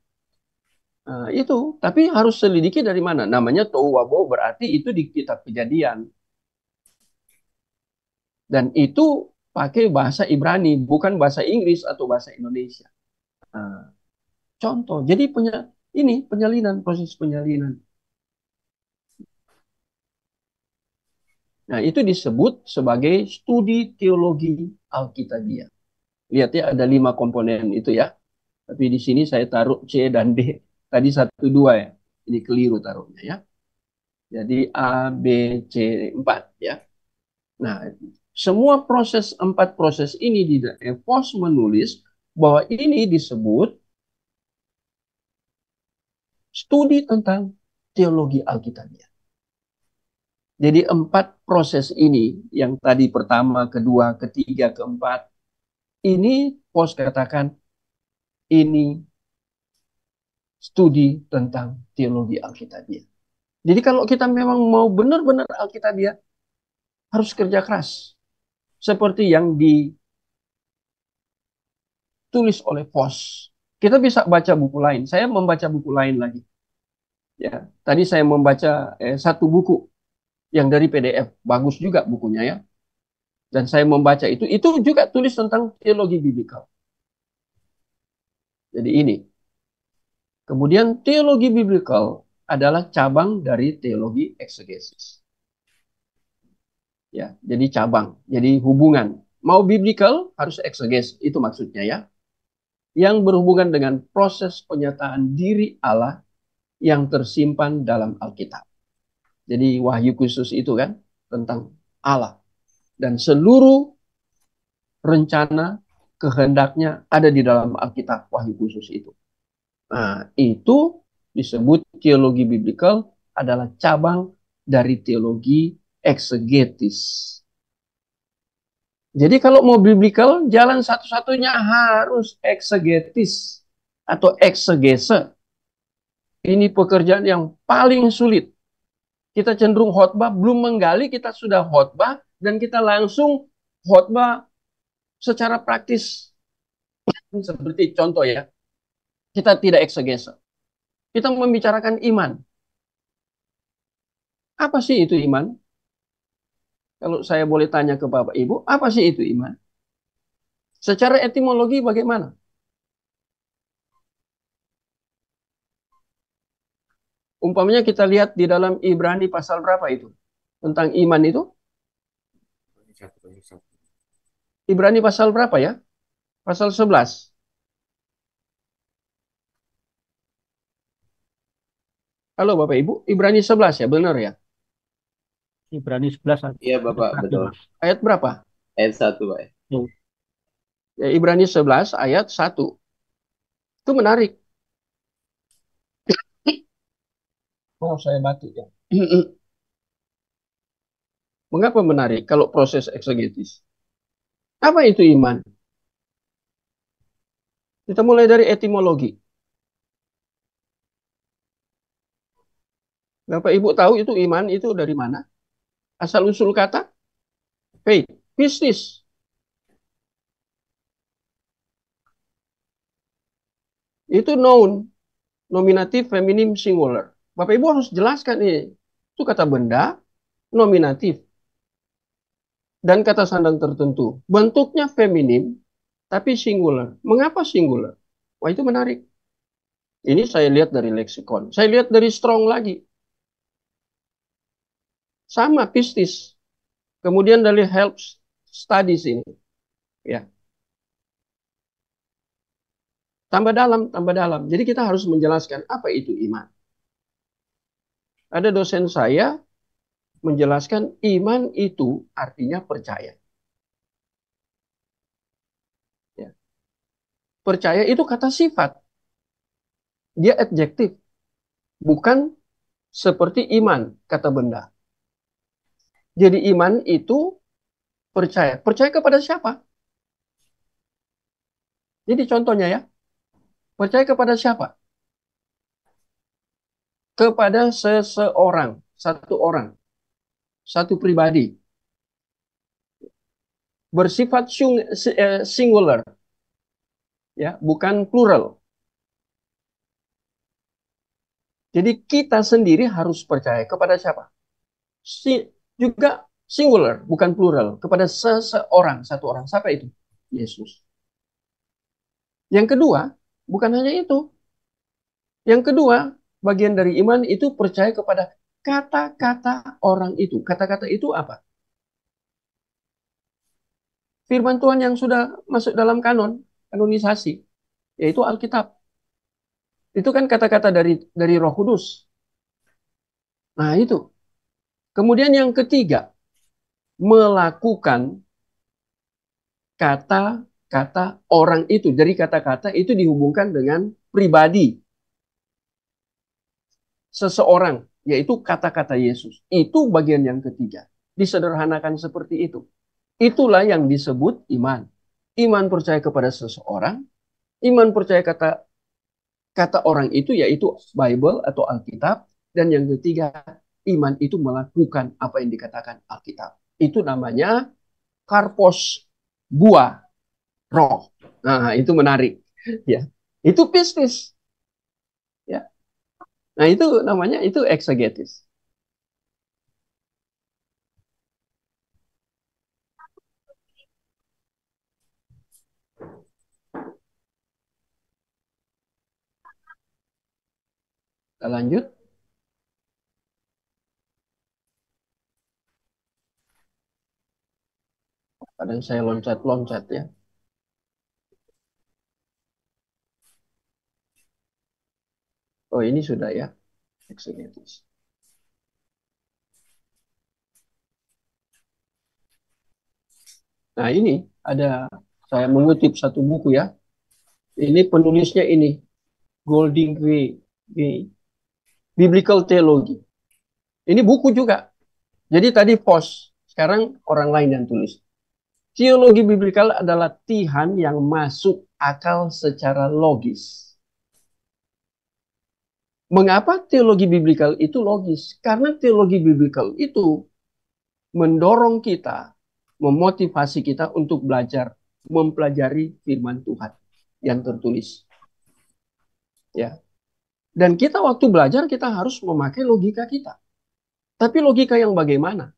A: Nah, itu, tapi harus selidiki dari mana. Namanya tohu wabohu berarti itu di kitab Kejadian. Dan itu pakai bahasa Ibrani, bukan bahasa Inggris atau bahasa Indonesia. Nah, contoh, jadi ini penyalinan, proses penyalinan. Nah, itu disebut sebagai studi teologi Alkitabiah. Lihat ya, ada 5 komponen itu ya. Tapi di sini saya taruh C dan D. Tadi 1, 2 ya. Ini keliru taruhnya ya. Jadi A, B, C, 4 ya. Nah, semua 4 proses ini di Vos menulis bahwa ini disebut studi tentang teologi Alkitabiah. Jadi 4 proses ini, yang tadi pertama, kedua, ketiga, keempat, ini Vos katakan ini studi tentang teologi Alkitabiah. Jadi kalau kita memang mau benar-benar Alkitabiah, harus kerja keras. Seperti yang ditulis oleh Vos. Kita bisa baca buku lain. Saya membaca buku lain lagi. Ya, tadi saya membaca 1 buku yang dari PDF. Bagus juga bukunya ya. Dan saya membaca itu juga tulis tentang teologi biblikal. Jadi ini. Kemudian teologi biblikal adalah cabang dari teologi eksegesis. Ya, jadi cabang, jadi hubungan. Mau biblikal harus ekseges, itu maksudnya ya. yang berhubungan dengan proses penyataan diri Allah yang tersimpan dalam Alkitab. Jadi wahyu khusus itu kan tentang Allah. Dan seluruh rencana kehendaknya ada di dalam Alkitab wahyu khusus itu. Nah, itu disebut teologi biblikal adalah cabang dari teologi eksegetis. Jadi kalau mau biblikal, jalan satu-satunya harus eksegetis atau eksegese. Ini pekerjaan yang paling sulit. Kita cenderung khotbah, belum menggali kita sudah khotbah dan kita langsung khotbah secara praktis. Seperti contoh ya, kita tidak eksegese. Kita membicarakan iman. Apa sih itu iman? Kalau saya boleh tanya ke Bapak Ibu, apa sih itu iman? Secara etimologi bagaimana? Umpamanya kita lihat di dalam Ibrani pasal berapa itu? Tentang iman itu. Ibrani pasal berapa ya? Pasal 11. Halo Bapak Ibu, Ibrani 11 ya, benar ya?
B: Ibrani 11
C: Iya
B: ayat
C: Bapak,
B: 1,
C: betul.
B: Mas.
A: Ayat berapa?
C: Ayat 1 Pak.
B: Tuh.
A: Ya, Ibrani 11 ayat 1. Itu menarik. Oh, saya batuk ya. Mengapa menarik kalau proses eksegetis? Apa itu iman? Kita mulai dari etimologi. Bapak Ibu tahu itu iman itu dari mana? Asal usul kata faith, pistis. Itu noun, nominatif, feminim, singular. Bapak Ibu harus jelaskan ini. Itu kata benda, nominatif, dan kata sandang tertentu. Bentuknya feminim, tapi singular. Mengapa singular? Wah, itu menarik. Ini saya lihat dari leksikon. Saya lihat dari Strong lagi. Sama, pistis. Kemudian dari Help Studies ini. Ya, tambah dalam, tambah dalam. Jadi kita harus menjelaskan apa itu iman. Ada dosen saya menjelaskan iman itu artinya percaya. Ya. Percaya itu kata sifat. Dia adjektif. Bukan seperti iman, kata benda. Jadi iman itu percaya. Percaya kepada siapa? Jadi contohnya ya, percaya kepada siapa? Kepada seseorang, satu orang, satu pribadi. Bersifat singular, ya, bukan plural. Jadi kita sendiri harus percaya kepada siapa? Juga singular, bukan plural. Kepada seseorang, satu orang. Siapa itu? Yesus. Yang kedua, bukan hanya itu. Yang kedua, bagian dari iman itu percaya kepada kata-kata orang itu. Kata-kata itu apa? Firman Tuhan yang sudah masuk dalam kanonisasi, yaitu Alkitab. Itu kan kata-kata dari Roh Kudus. Nah, itu. Kemudian yang ketiga, melakukan kata-kata orang itu. Jadi kata-kata itu dihubungkan dengan pribadi seseorang, yaitu kata-kata Yesus. Itu bagian yang ketiga. Disederhanakan seperti itu. Itulah yang disebut iman. Iman percaya kepada seseorang, iman percaya kata kata orang itu yaitu Bible atau Alkitab, dan yang ketiga, iman itu melakukan apa yang dikatakan Alkitab. Itu namanya karpos, buah roh. Nah, itu menarik. Ya, itu pistis. Ya, nah itu namanya itu eksegetis. Kita lanjut. Kadang saya loncat-loncat ya. ini sudah ya, eksegesis. Nah ini ada, saya mengutip satu buku ya. Ini penulisnya ini, Goldingay, Biblical Theology. Ini buku juga. Jadi tadi post, sekarang orang lain yang tulis. Teologi biblikal adalah latihan yang masuk akal secara logis. Mengapa teologi biblikal itu logis? Karena teologi biblikal itu mendorong kita, memotivasi kita untuk belajar, mempelajari firman Tuhan yang tertulis. Ya. Dan kita waktu belajar kita harus memakai logika kita. Tapi logika yang bagaimana?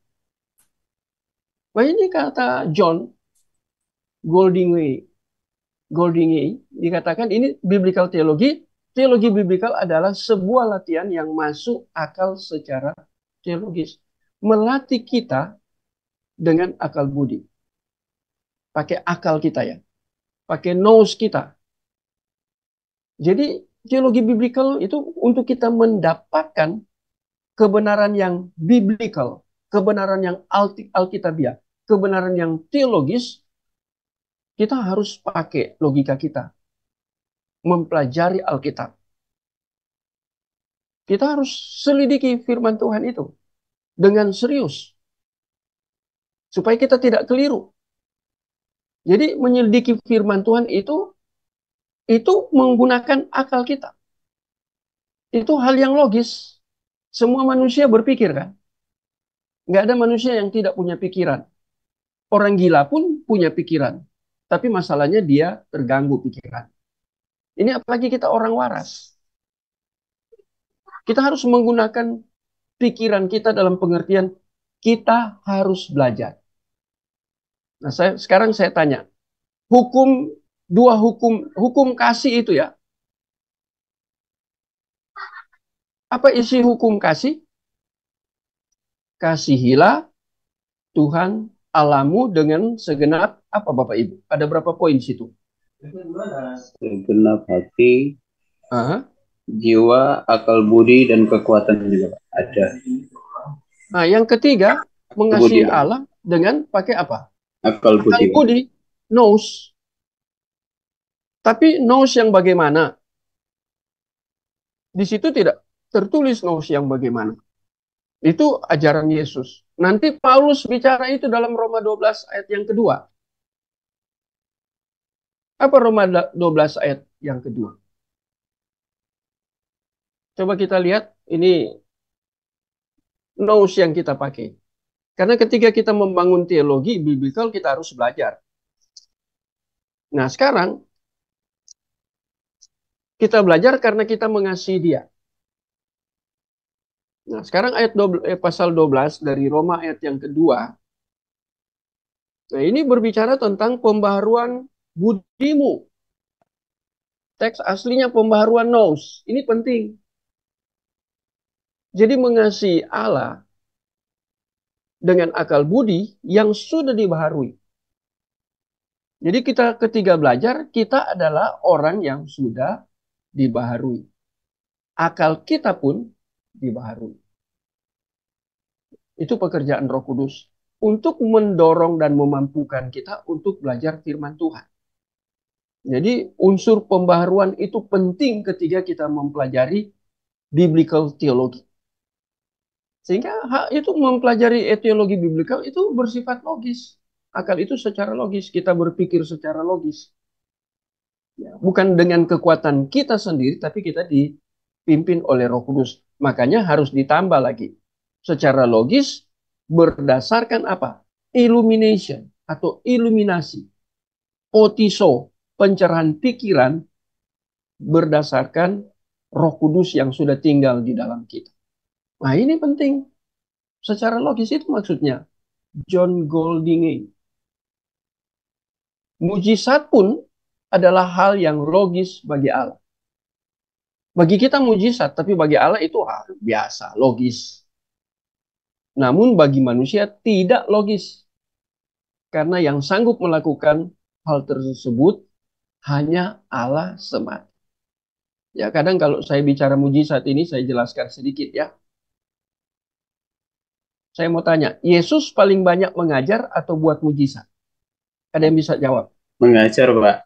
A: Nah ini kata John Goldingay dikatakan ini biblical teologi. Teologi biblikal adalah sebuah latihan yang masuk akal secara teologis. Melatih kita dengan akal budi. Pakai akal kita ya. Pakai nous kita. Jadi teologi biblikal itu untuk kita mendapatkan kebenaran yang biblikal. Kebenaran yang alkitabiah. Kebenaran yang teologis. Kita harus pakai logika kita. Mempelajari Alkitab. Kita harus selidiki firman Tuhan itu dengan serius. Supaya kita tidak keliru. Jadi menyelidiki firman Tuhan itu menggunakan akal kita. Itu hal yang logis. Semua manusia berpikir kan. Nggak ada manusia yang tidak punya pikiran. Orang gila pun punya pikiran. Tapi masalahnya dia terganggu pikiran. Ini apalagi kita orang waras. Kita harus menggunakan pikiran kita dalam pengertian kita harus belajar. Nah, sekarang saya tanya, hukum kasih itu ya. Apa isi hukum kasih? Kasihilah Tuhan Allahmu dengan segenap apa Bapak Ibu? Ada berapa poin situ?
C: Segenap hati, jiwa, akal budi, dan kekuatan juga ada.
A: Nah, yang ketiga, mengasihi Allah dengan pakai apa?
C: Akal budi.
A: Akal budi, nous. Tapi nous yang bagaimana? Di situ tidak tertulis nous yang bagaimana. Itu ajaran Yesus. Nanti Paulus bicara itu dalam Roma 12 ayat yang kedua. Apa Roma 12 ayat yang kedua? Coba kita lihat, ini nous yang kita pakai. Karena ketika kita membangun teologi biblikal, kita harus belajar. Nah, sekarang kita belajar karena kita mengasihi dia. Nah, sekarang pasal 12 dari Roma ayat yang kedua. Nah, ini berbicara tentang pembaharuan budimu. Teks aslinya pembaharuan nous. Ini penting. Jadi mengasihi Allah dengan akal budi yang sudah dibaharui. Jadi kita ketika belajar, kita adalah orang yang sudah dibaharui. Akal kita pun dibaharui. Itu pekerjaan Roh Kudus untuk mendorong dan memampukan kita untuk belajar firman Tuhan. Jadi unsur pembaharuan itu penting ketika kita mempelajari biblical theology. Sehingga itu mempelajari teologi biblikal itu bersifat logis. Akal itu secara logis, kita berpikir secara logis. Ya, bukan dengan kekuatan kita sendiri, tapi kita dipimpin oleh Roh Kudus. Makanya harus ditambah lagi. Secara logis, berdasarkan apa? Illumination atau iluminasi. Otiso, pencerahan pikiran berdasarkan Roh Kudus yang sudah tinggal di dalam kita. Nah ini penting. Secara logis itu maksudnya. John Goldingay. Mujizat pun adalah hal yang logis bagi Allah. Bagi kita mujizat, tapi bagi Allah itu biasa, logis. Namun bagi manusia tidak logis. Karena yang sanggup melakukan hal tersebut hanya Allah semata. Ya, kadang kalau saya bicara mujizat ini, saya jelaskan sedikit ya. Saya mau tanya, Yesus paling banyak mengajar atau buat mujizat? Ada yang bisa jawab?
C: Mengajar, Pak.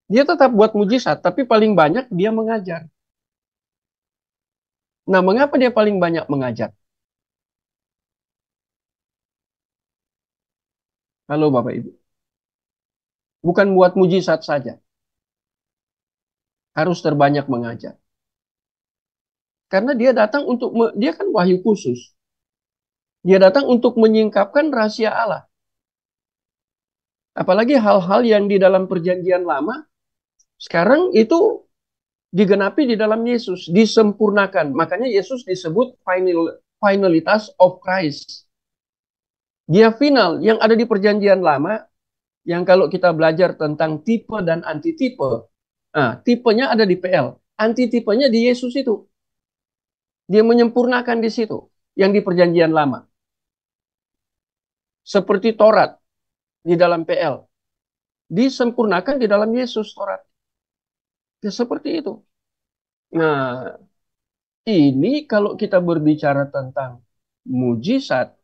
A: Dia tetap buat mujizat, tapi paling banyak dia mengajar. Nah, mengapa dia paling banyak mengajar? Halo Bapak Ibu. Bukan buat mujizat saja. Harus terbanyak mengajar. Karena dia datang untuk, dia kan wahyu khusus. Dia datang untuk menyingkapkan rahasia Allah. Apalagi hal-hal yang di dalam perjanjian lama, sekarang itu digenapi di dalam Yesus, disempurnakan. Makanya Yesus disebut finalitas of Christ. Dia final, yang ada di perjanjian lama, yang kalau kita belajar tentang tipe dan antitipe, nah, tipenya ada di PL, antitipenya di Yesus itu. Dia menyempurnakan di situ, yang di perjanjian lama. Seperti Taurat di dalam PL, disempurnakan di dalam Yesus Taurat. Ya, seperti itu. Nah, ini kalau kita berbicara tentang mujizat,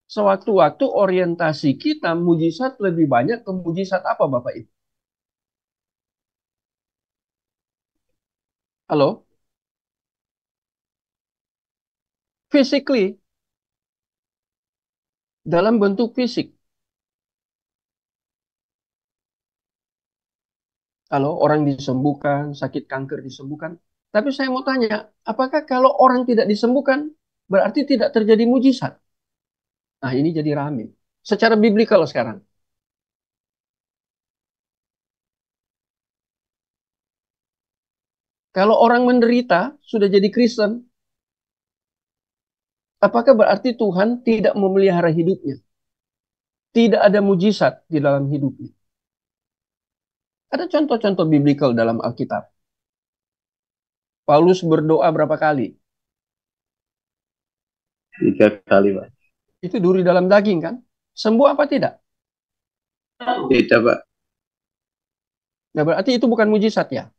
A: sewaktu-waktu orientasi kita mujizat lebih banyak ke mujizat apa Bapak Ibu? Halo? Physically, dalam bentuk fisik. Kalau orang disembuhkan, sakit kanker disembuhkan. Tapi saya mau tanya, apakah kalau orang tidak disembuhkan, berarti tidak terjadi mujizat? Nah, ini jadi rame. Secara biblikal sekarang. Kalau orang menderita, sudah jadi Kristen, apakah berarti Tuhan tidak memelihara hidupnya? Tidak ada mujizat di dalam hidupnya. Ada contoh-contoh biblikal dalam Alkitab. Paulus berdoa berapa kali?
C: 3 kali, Pak.
A: Itu duri dalam daging kan? Sembuh apa tidak?
C: Tidak, Pak.
A: Nah, berarti itu bukan mujizat ya.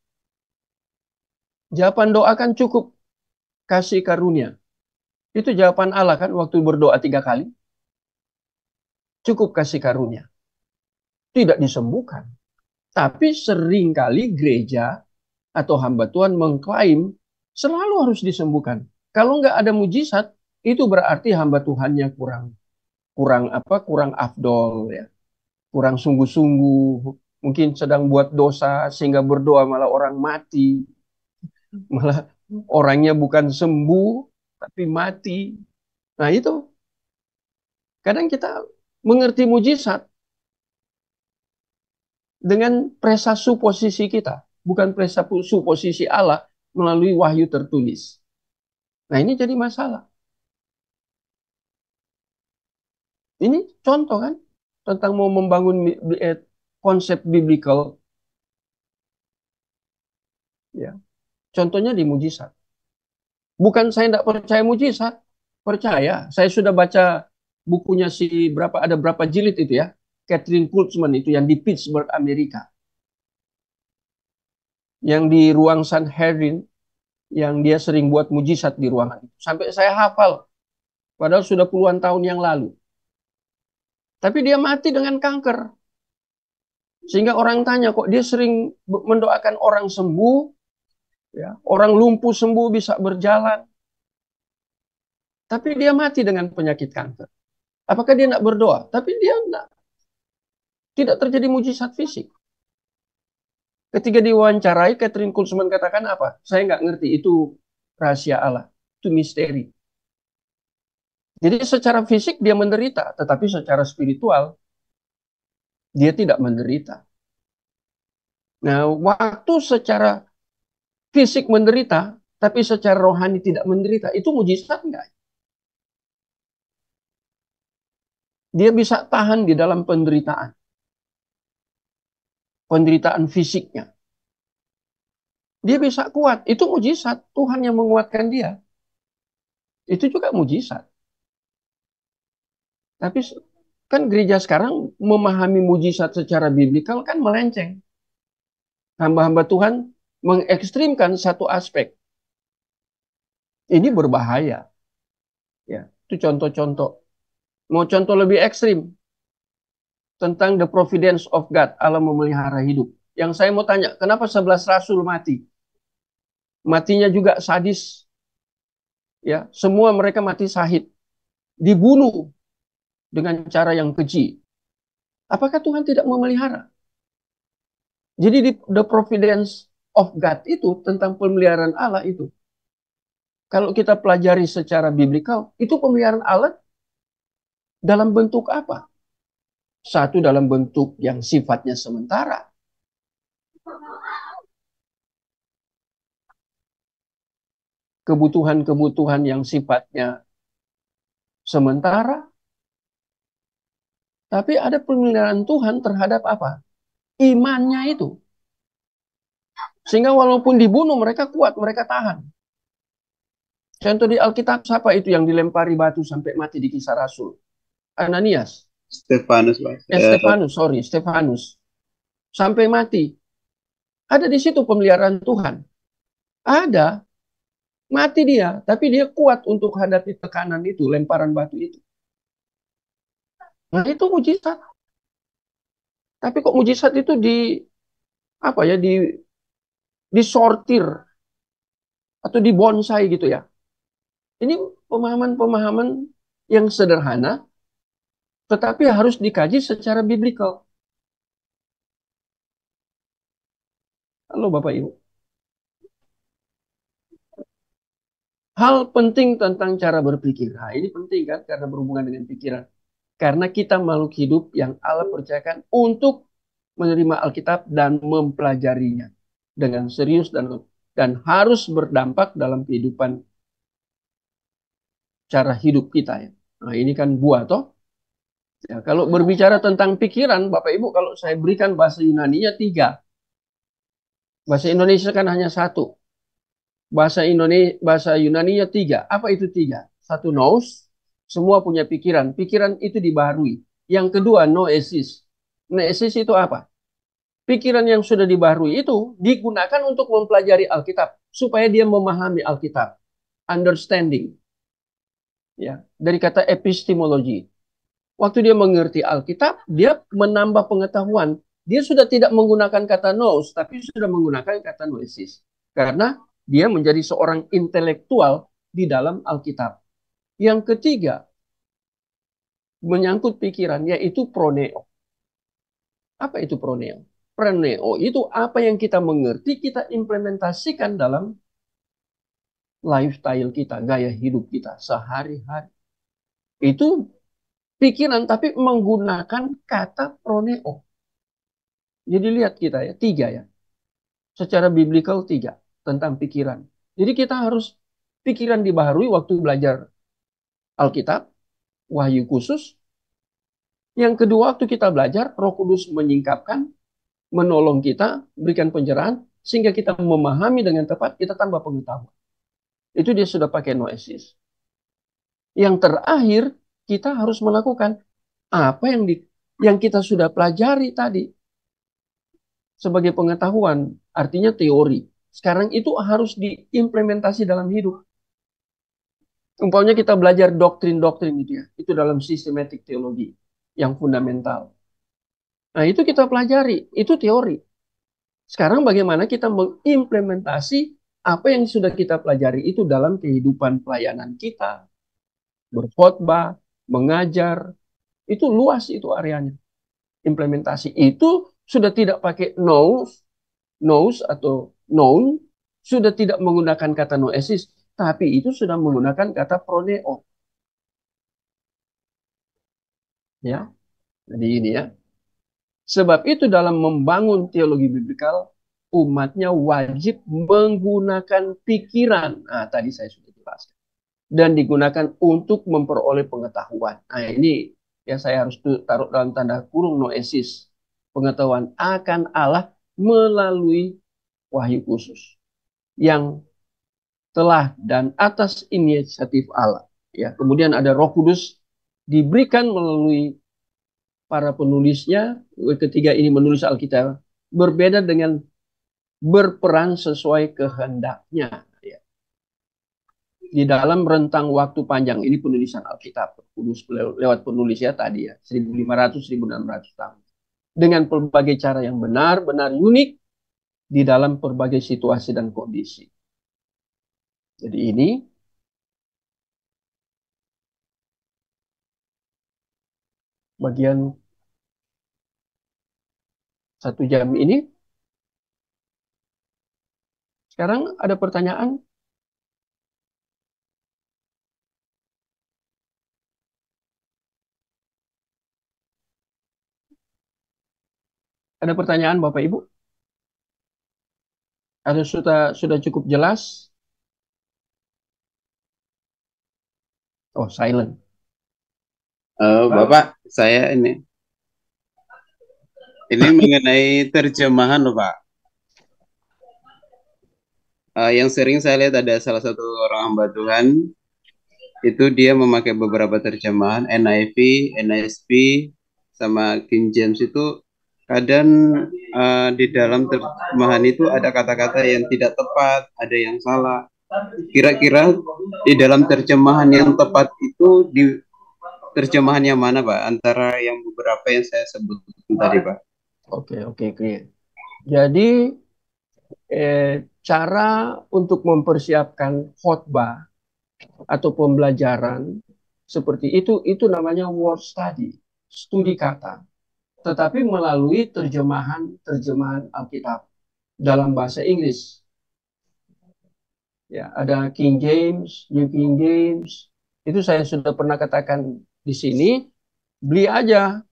A: Jawaban doa kan cukup kasih karunia. Itu jawaban Allah kan waktu berdoa 3 kali. Cukup kasih karunia. Tidak disembuhkan. Tapi seringkali gereja atau hamba Tuhan mengklaim selalu harus disembuhkan. Kalau nggak ada mujizat, itu berarti hamba Tuhannya kurang kurang apa? Kurang afdol ya. Kurang sungguh-sungguh. Mungkin sedang buat dosa sehingga berdoa malah orang mati. Malah orangnya bukan sembuh tapi mati. Nah, itu kadang kita mengerti mujizat dengan presasuposisi kita, bukan presasuposisi Allah melalui wahyu tertulis. Nah, ini jadi masalah. Ini contoh kan tentang mau membangun konsep biblical, ya. Contohnya di mujizat. Bukan saya tidak percaya mujizat, percaya. Saya sudah baca bukunya ada berapa jilid itu ya, Catherine Kultzman itu yang di Pittsburgh, Amerika. Yang di ruang Sanhedrin, yang dia sering buat mujizat di ruangan itu. Sampai saya hafal, padahal sudah puluhan tahun yang lalu. Tapi dia mati dengan kanker. Sehingga orang tanya, kok dia sering mendoakan orang sembuh, ya, orang lumpuh sembuh bisa berjalan. Tapi dia mati dengan penyakit kanker. Apakah dia tidak berdoa? Tapi dia tidak terjadi mujizat fisik. Ketika diwawancarai, Catherine Kultzman katakan apa? Saya nggak ngerti, itu rahasia Allah. Itu misteri. Jadi secara fisik dia menderita, tetapi secara spiritual dia tidak menderita. Nah, waktu secara fisik menderita, tapi secara rohani tidak menderita, itu mujizat enggak? Dia bisa tahan di dalam penderitaan. Penderitaan fisiknya. Dia bisa kuat. Itu mujizat. Tuhan yang menguatkan dia. Itu juga mujizat. Tapi kan gereja sekarang memahami mujizat secara biblikal kan melenceng. hamba-hamba Tuhan mengekstrimkan satu aspek. Ini berbahaya. Ya, itu contoh-contoh. Mau contoh lebih ekstrim tentang the providence of God, Allah memelihara hidup. Yang saya mau tanya, kenapa 11 rasul mati? Matinya juga sadis. Ya, semua mereka mati syahid, dibunuh dengan cara yang keji. Apakah Tuhan tidak memelihara? Jadi di the providence of God itu tentang pemeliharaan Allah itu. Kalau kita pelajari secara biblikal, itu pemeliharaan Allah dalam bentuk apa? Satu dalam bentuk yang sifatnya sementara. Kebutuhan-kebutuhan yang sifatnya sementara. Tapi ada pemeliharaan Tuhan terhadap apa? Imannya itu. Sehingga walaupun dibunuh, mereka kuat, mereka tahan. Contoh di Alkitab, siapa itu yang dilempari batu sampai mati di Kisah Rasul? Ananias.
C: Stefanus, Pak.
A: Stefanus. Sampai mati. Ada di situ pemeliharaan Tuhan. Ada. Mati dia. Tapi dia kuat untuk hadapi tekanan itu, lemparan batu itu. Nah itu mujizat. Tapi kok mujizat itu disortir atau dibonsai gitu ya. Ini pemahaman-pemahaman yang sederhana, tetapi harus dikaji secara biblikal. Halo Bapak Ibu. Hal penting tentang cara berpikir. Nah, ini penting kan karena berhubungan dengan pikiran. Karena kita makhluk hidup yang Allah percayakan untuk menerima Alkitab dan mempelajarinya dengan serius dan harus berdampak dalam kehidupan cara hidup kita ya. Nah, ini kan buah toh. Ya, kalau berbicara tentang pikiran, Bapak Ibu, kalau saya berikan bahasa Yunaninya 3. Bahasa Indonesia kan hanya 1. Bahasa Yunaninya 3. Apa itu 3? 1 nous, semua punya pikiran. Pikiran itu dibaharui. Yang kedua noesis. Noesis itu apa? Pikiran yang sudah dibaharui itu digunakan untuk mempelajari Alkitab supaya dia memahami Alkitab. Understanding. Ya, dari kata epistemologi. Waktu dia mengerti Alkitab, dia menambah pengetahuan. Dia sudah tidak menggunakan kata nous, tapi sudah menggunakan kata noesis. Karena dia menjadi seorang intelektual di dalam Alkitab. Yang ketiga, menyangkut pikiran, yaitu proneo. Apa itu proneo? Proneo itu apa yang kita mengerti, kita implementasikan dalam lifestyle kita, gaya hidup kita sehari-hari. Itu pikiran, tapi menggunakan kata proneo. Jadi lihat kita ya, 3 ya. Secara biblikal 3 tentang pikiran. Jadi kita harus pikiran dibaharui waktu belajar Alkitab, wahyu khusus. Yang kedua, waktu kita belajar, Roh Kudus menyingkapkan, menolong kita, berikan pencerahan, sehingga kita memahami dengan tepat, kita tambah pengetahuan. Itu dia sudah pakai noesis. Yang terakhir, kita harus melakukan apa yang kita sudah pelajari tadi sebagai pengetahuan, artinya teori. Sekarang itu harus diimplementasi dalam hidup. Umpamanya kita belajar doktrin-doktrin itu ya, itu dalam sistematik teologi yang fundamental. Nah itu kita pelajari, itu teori. Sekarang bagaimana kita mengimplementasi apa yang sudah kita pelajari itu dalam kehidupan pelayanan kita. Berkhotbah, mengajar, itu luas itu areanya. Implementasi itu sudah tidak pakai nous atau known, sudah tidak menggunakan kata noesis, tapi itu sudah menggunakan kata proneo. Ya, jadi ini ya. Sebab itu dalam membangun teologi biblikal, umatnya wajib menggunakan pikiran. Nah, tadi saya sudah jelaskan. Dan digunakan untuk memperoleh pengetahuan. Nah, ini ya saya harus taruh dalam tanda kurung noesis. Pengetahuan akan Allah melalui wahyu khusus. Yang telah dan atas inisiatif Allah. Ya, kemudian ada Roh Kudus diberikan melalui para penulisnya. Ketiga ini menulis Alkitab. Berbeda dengan berperan sesuai kehendaknya. Ya. Di dalam rentang waktu panjang ini penulisan Alkitab lewat penulis ya tadi ya 1500-1600 tahun dengan berbagai cara yang benar-benar unik di dalam berbagai situasi dan kondisi. Jadi ini bagian 1 jam ini. Sekarang ada pertanyaan? Ada pertanyaan Bapak Ibu? Ada sudah cukup jelas? Oh, silent.
C: Bapak, saya ini mengenai terjemahan loh Pak. Yang sering saya lihat ada salah satu orang hamba Tuhan itu dia memakai beberapa terjemahan NIV, NASB, sama King James itu kadang di dalam terjemahan itu ada kata-kata yang tidak tepat, ada yang salah. Kira-kira di dalam terjemahan yang tepat itu di terjemahan yang mana Pak? Antara yang beberapa yang saya sebut tadi Pak.
A: Oke, clear. Jadi cara untuk mempersiapkan khotbah atau pembelajaran seperti itu namanya word study, studi kata. Tetapi melalui terjemahan Alkitab dalam bahasa Inggris. Ya, ada King James, New King James. Itu saya sudah pernah katakan di sini, beli aja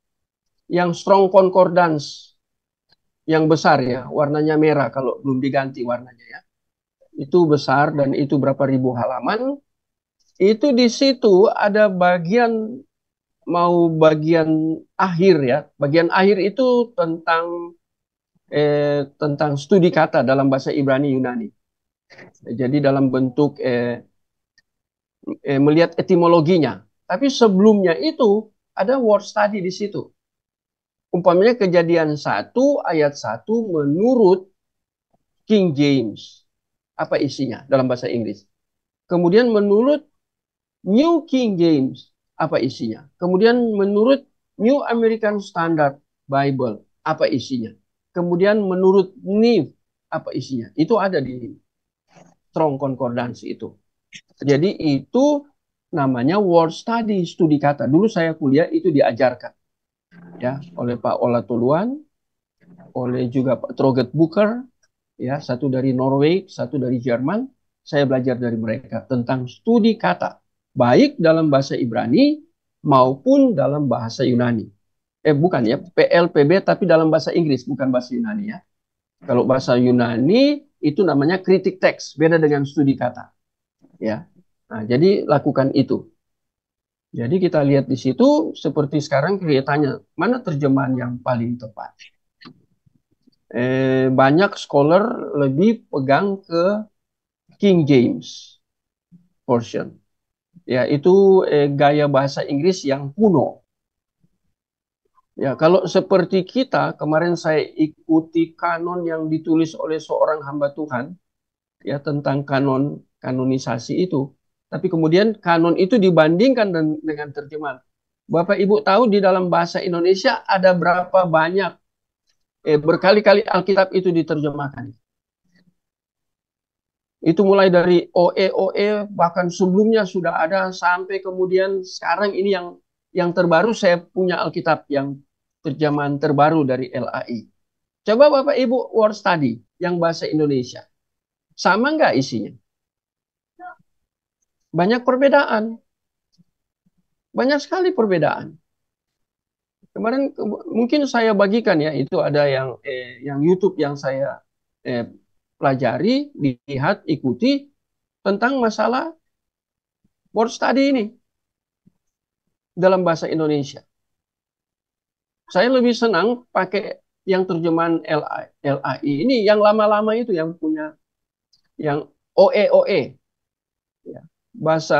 A: yang Strong Concordance yang besar ya, warnanya merah kalau belum diganti warnanya ya. Itu besar dan itu berapa ribu halaman. Itu di situ ada bagian akhir ya. Bagian akhir itu tentang studi kata dalam bahasa Ibrani Yunani. Jadi dalam bentuk melihat etimologinya. Tapi sebelumnya itu ada word study di situ. Umpamanya Kejadian 1 ayat 1 menurut King James. Apa isinya dalam bahasa Inggris? Kemudian menurut New King James, apa isinya? Kemudian menurut New American Standard Bible, apa isinya? Kemudian menurut NIV, apa isinya? Itu ada di Strong Concordance itu. Jadi itu namanya word study, studi kata. Dulu saya kuliah itu diajarkan ya oleh Pak Ola Tuluan, oleh juga Pak Troget Booker, ya satu dari Norway, satu dari Jerman. Saya belajar dari mereka tentang studi kata, baik dalam bahasa Ibrani maupun dalam bahasa Yunani. Bukan ya, PLPB tapi dalam bahasa Inggris, bukan bahasa Yunani ya. Kalau bahasa Yunani itu namanya kritik teks, beda dengan studi kata. Ya. Nah, jadi lakukan itu. Jadi kita lihat di situ seperti sekarang kelihatannya mana terjemahan yang paling tepat. Banyak scholar lebih pegang ke King James version. Ya, itu gaya bahasa Inggris yang kuno. Ya, kalau seperti kita, kemarin saya ikuti kanon yang ditulis oleh seorang hamba Tuhan, ya tentang kanonisasi itu. Tapi kemudian kanon itu dibandingkan dengan terjemahan. Bapak Ibu tahu di dalam bahasa Indonesia ada berapa banyak berkali-kali Alkitab itu diterjemahkan. Itu mulai dari OE bahkan sebelumnya sudah ada sampai kemudian sekarang ini yang terbaru saya punya Alkitab yang terjemahan terbaru dari LAI. Coba Bapak Ibu word study yang bahasa Indonesia. Sama nggak isinya? Banyak perbedaan. Banyak sekali perbedaan. Kemarin mungkin saya bagikan ya, itu ada yang YouTube yang saya pelajari, lihat, ikuti tentang masalah word study ini dalam bahasa Indonesia. Saya lebih senang pakai yang terjemahan LAI ini yang lama-lama itu yang punya yang OE ya, bahasa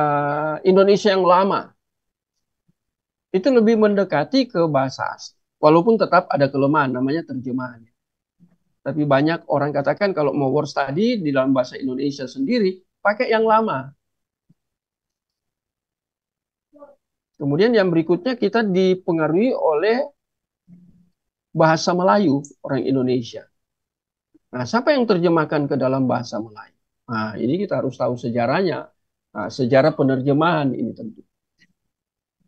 A: Indonesia yang lama. Itu lebih mendekati ke bahasa asli. Walaupun tetap ada kelemahan namanya terjemahannya. Tapi banyak orang katakan kalau mau word study di dalam bahasa Indonesia sendiri, pakai yang lama. Kemudian yang berikutnya kita dipengaruhi oleh bahasa Melayu orang Indonesia. Nah, siapa yang terjemahkan ke dalam bahasa Melayu? Nah, ini kita harus tahu sejarahnya. Nah, sejarah penerjemahan ini tentu.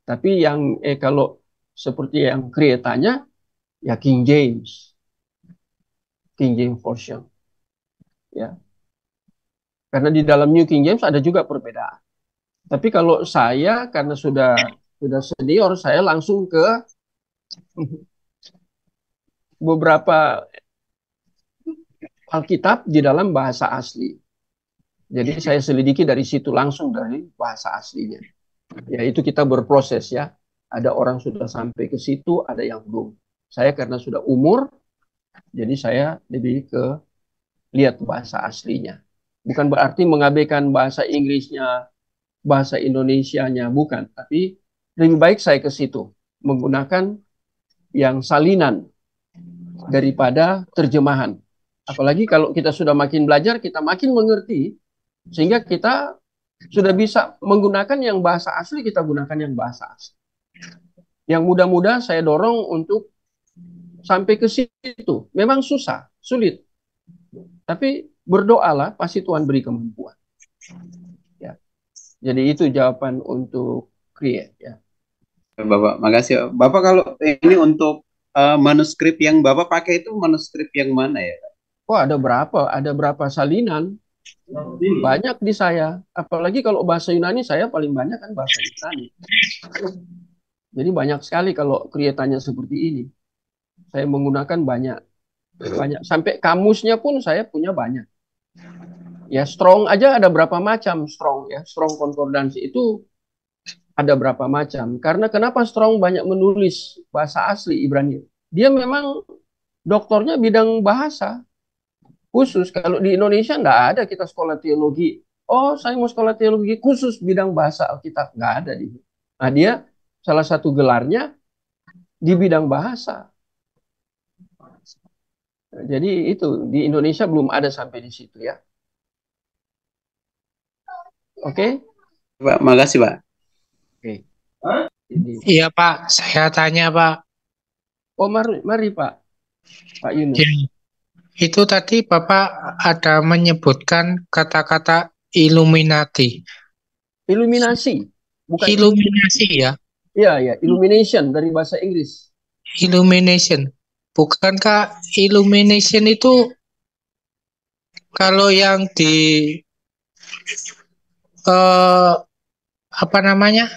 A: Tapi yang kalau seperti yang kreatanya, ya King James Version. Ya, karena di dalam New King James ada juga perbedaan. Tapi kalau saya karena sudah senior, saya langsung ke beberapa Alkitab di dalam bahasa asli. Jadi saya selidiki dari situ langsung dari bahasa aslinya. Ya itu kita berproses ya. Ada orang sudah sampai ke situ, ada yang belum. Saya karena sudah umur, jadi saya lebih ke lihat bahasa aslinya. Bukan berarti mengabaikan bahasa Inggrisnya, bahasa Indonesianya, bukan. Tapi lebih baik saya ke situ. Menggunakan yang salinan daripada terjemahan. Apalagi kalau kita sudah makin belajar, kita makin mengerti, sehingga kita sudah bisa menggunakan yang bahasa asli, kita gunakan yang bahasa asli. Yang mudah-mudahan saya dorong untuk sampai ke situ. Memang susah, sulit. Tapi berdoalah, pasti Tuhan beri kemampuan. Ya. Jadi itu jawaban untuk create. Ya.
C: Bapak, makasih. Bapak kalau ini untuk manuskrip yang Bapak pakai itu manuskrip yang mana ya?
A: Oh, ada berapa salinan. Banyak di saya. Apalagi kalau bahasa Yunani, saya paling banyak kan bahasa Yunani. Jadi banyak sekali kalau kreatannya seperti ini. Saya menggunakan banyak. Sampai kamusnya pun saya punya banyak. Ya, strong aja ada berapa macam strong ya. Strong konkordansi itu ada berapa macam. Karena kenapa strong banyak menulis bahasa asli Ibrani? Dia memang doktornya bidang bahasa khusus. Kalau di Indonesia enggak ada kita sekolah teologi. Oh, saya mau sekolah teologi khusus bidang bahasa Alkitab. Enggak ada di. Nah, dia salah satu gelarnya di bidang bahasa. Jadi itu di Indonesia belum ada sampai di situ ya. Oke?
C: Pak, makasih Pak.
A: Oke.
D: Iya Pak, saya tanya Pak.
A: Oh mari Pak Yunus.
D: Ya, itu tadi Bapak ada menyebutkan kata-kata Illuminati.
A: Iluminasi, bukan
D: Illuminasi ya?
A: Iya, illumination dari bahasa Inggris.
D: Illumination. Bukankah illumination itu kalau yang di apa namanya?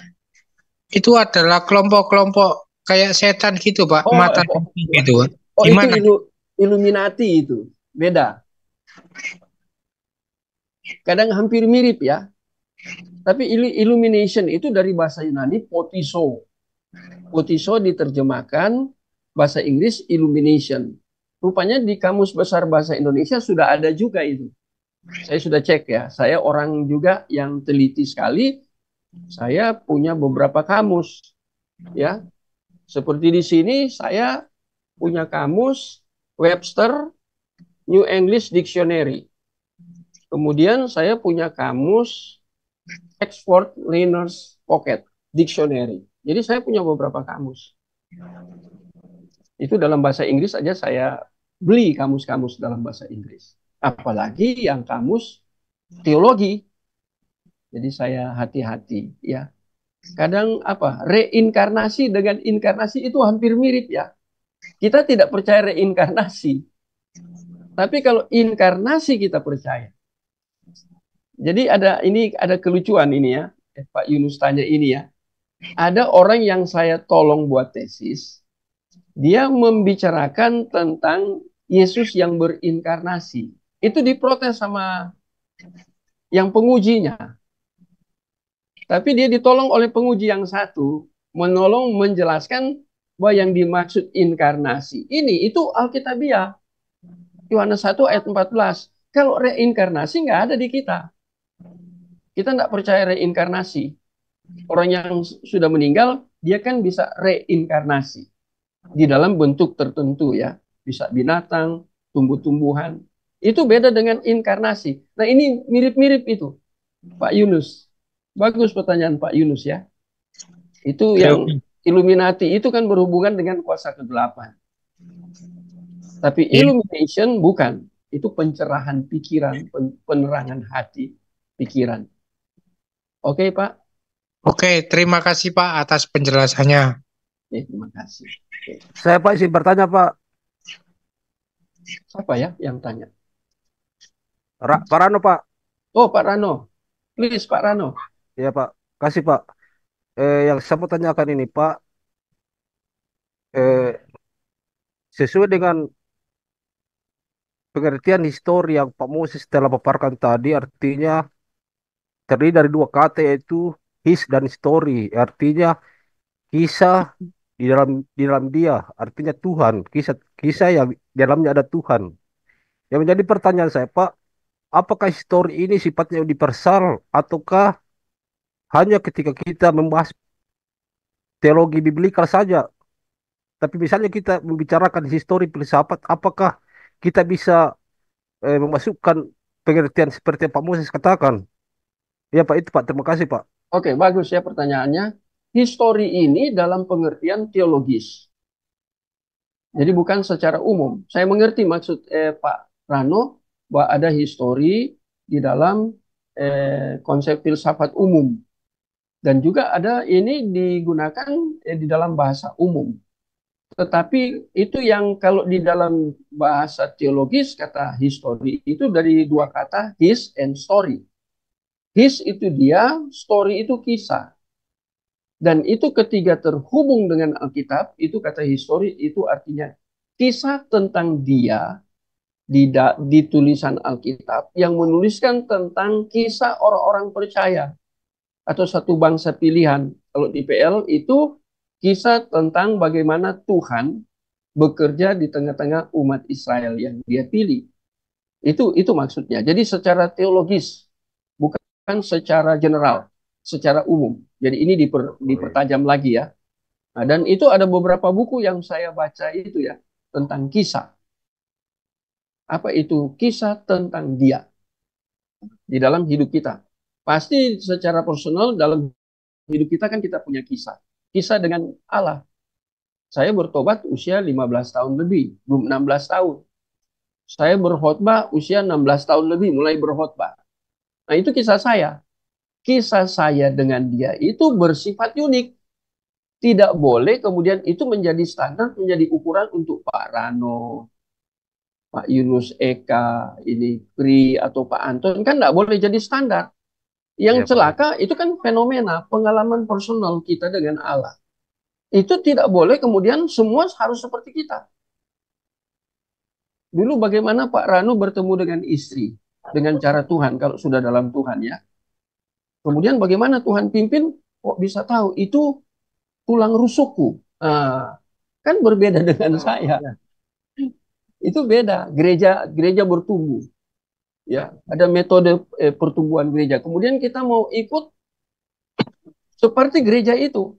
D: Itu adalah kelompok-kelompok kayak setan gitu Pak, mata gitu.
A: Oh,
D: gimana?
A: Itu Illuminati itu. Beda. Kadang hampir mirip ya. Tapi illumination itu dari bahasa Yunani potiso. Potiso diterjemahkan bahasa Inggris illumination. Rupanya di Kamus Besar Bahasa Indonesia sudah ada juga itu. Saya sudah cek ya. Saya orang juga yang teliti sekali. Saya punya beberapa kamus. Ya. Seperti di sini saya punya kamus Webster New English Dictionary. Kemudian saya punya kamus Oxford Learner's Pocket Dictionary. Jadi saya punya beberapa kamus. Itu dalam bahasa Inggris saja saya beli kamus-kamus dalam bahasa Inggris. Apalagi yang kamus teologi. Jadi saya hati-hati ya. Kadang reinkarnasi dengan inkarnasi itu hampir mirip ya. Kita tidak percaya reinkarnasi. Tapi kalau inkarnasi kita percaya. Jadi ada kelucuan ini ya. Pak Yunus tanya ini ya. Ada orang yang saya tolong buat tesis. Dia membicarakan tentang Yesus yang berinkarnasi. Itu diprotes sama yang pengujinya. Tapi dia ditolong oleh penguji yang satu. Menolong menjelaskan bahwa yang dimaksud inkarnasi ini itu Alkitabiah. Yohanes 1 ayat 14. Kalau reinkarnasi nggak ada di kita. Kita nggak percaya reinkarnasi. Orang yang sudah meninggal, dia kan bisa reinkarnasi. Di dalam bentuk tertentu ya. Bisa binatang, tumbuh-tumbuhan. Itu beda dengan inkarnasi. Nah, ini mirip-mirip itu, Pak Yunus. Bagus pertanyaan Pak Yunus ya. Itu
D: Oke,
A: yang
D: oke.
A: Illuminati itu kan berhubungan dengan kuasa kegelapan. Tapi
D: Ya.
A: illumination bukan. Itu pencerahan pikiran, penerangan hati, pikiran. Oke, Pak?
D: Oke, terima kasih Pak atas penjelasannya.
A: Terima kasih. Oke.
E: Saya Pak izin bertanya Pak.
A: Siapa ya yang tanya?
E: Pak Rano Pak.
A: Oh, Pak Rano. Please, Pak Rano.
E: Ya Pak. Kasih Pak. Yang saya mau tanyakan ini Pak. Eh, Sesuai dengan pengertian histori yang Pak Moses telah paparkan tadi, artinya terdiri dari dua kata yaitu his dan story. Artinya kisah di dalam dia, artinya Tuhan. Kisah kisah yang di dalamnya ada Tuhan. Yang menjadi pertanyaan saya Pak, apakah histori ini sifatnya universal ataukah hanya ketika kita membahas teologi biblikal saja? Tapi misalnya kita membicarakan histori filsafat, apakah kita bisa memasukkan pengertian seperti yang Pak Moses katakan? Ya Pak, itu Pak. Terima kasih Pak.
A: Oke, bagus ya pertanyaannya. Histori ini dalam pengertian teologis. Jadi bukan secara umum. Saya mengerti maksud Pak Rano bahwa ada histori di dalam konsep filsafat umum. Dan juga ada ini digunakan di dalam bahasa umum. Tetapi itu yang kalau di dalam bahasa teologis kata history itu dari dua kata his and story. His itu dia, story itu kisah. Dan itu ketiga terhubung dengan Alkitab, itu kata history itu artinya kisah tentang dia di tulisan Alkitab yang menuliskan tentang kisah orang-orang percaya atau satu bangsa pilihan. Kalau di PL itu kisah tentang bagaimana Tuhan bekerja di tengah-tengah umat Israel yang dia pilih. Itu maksudnya. Jadi secara teologis, bukan secara general, secara umum. Jadi ini dipertajam lagi ya. Nah, dan itu ada beberapa buku yang saya baca itu ya tentang kisah. Apa itu? Kisah tentang dia di dalam hidup kita. Pasti secara personal dalam hidup kita kan kita punya kisah. Kisah dengan Allah. Saya bertobat usia 15 tahun lebih, belum 16 tahun. Saya berkhotbah usia 16 tahun lebih, mulai berkhotbah. Nah, itu kisah saya. Kisah saya dengan dia itu bersifat unik. Tidak boleh kemudian itu menjadi standar, menjadi ukuran untuk Pak Rano, Pak Yunus Eka, ini Pri, atau Pak Anton. Kan tidak boleh jadi standar.
E: Ya
A: Yang
E: Pak.
A: celaka itu kan fenomena, pengalaman personal kita dengan Allah. Itu tidak boleh kemudian semua harus seperti kita. Dulu bagaimana Pak Rano bertemu dengan istri, dengan cara Tuhan, kalau sudah dalam Tuhan ya. Kemudian bagaimana Tuhan pimpin, kok bisa tahu itu tulang rusukku. Nah, kan berbeda dengan saya. Itu beda. Gereja bertumbuh. Ya, ada metode pertumbuhan gereja. Kemudian kita mau ikut seperti gereja itu.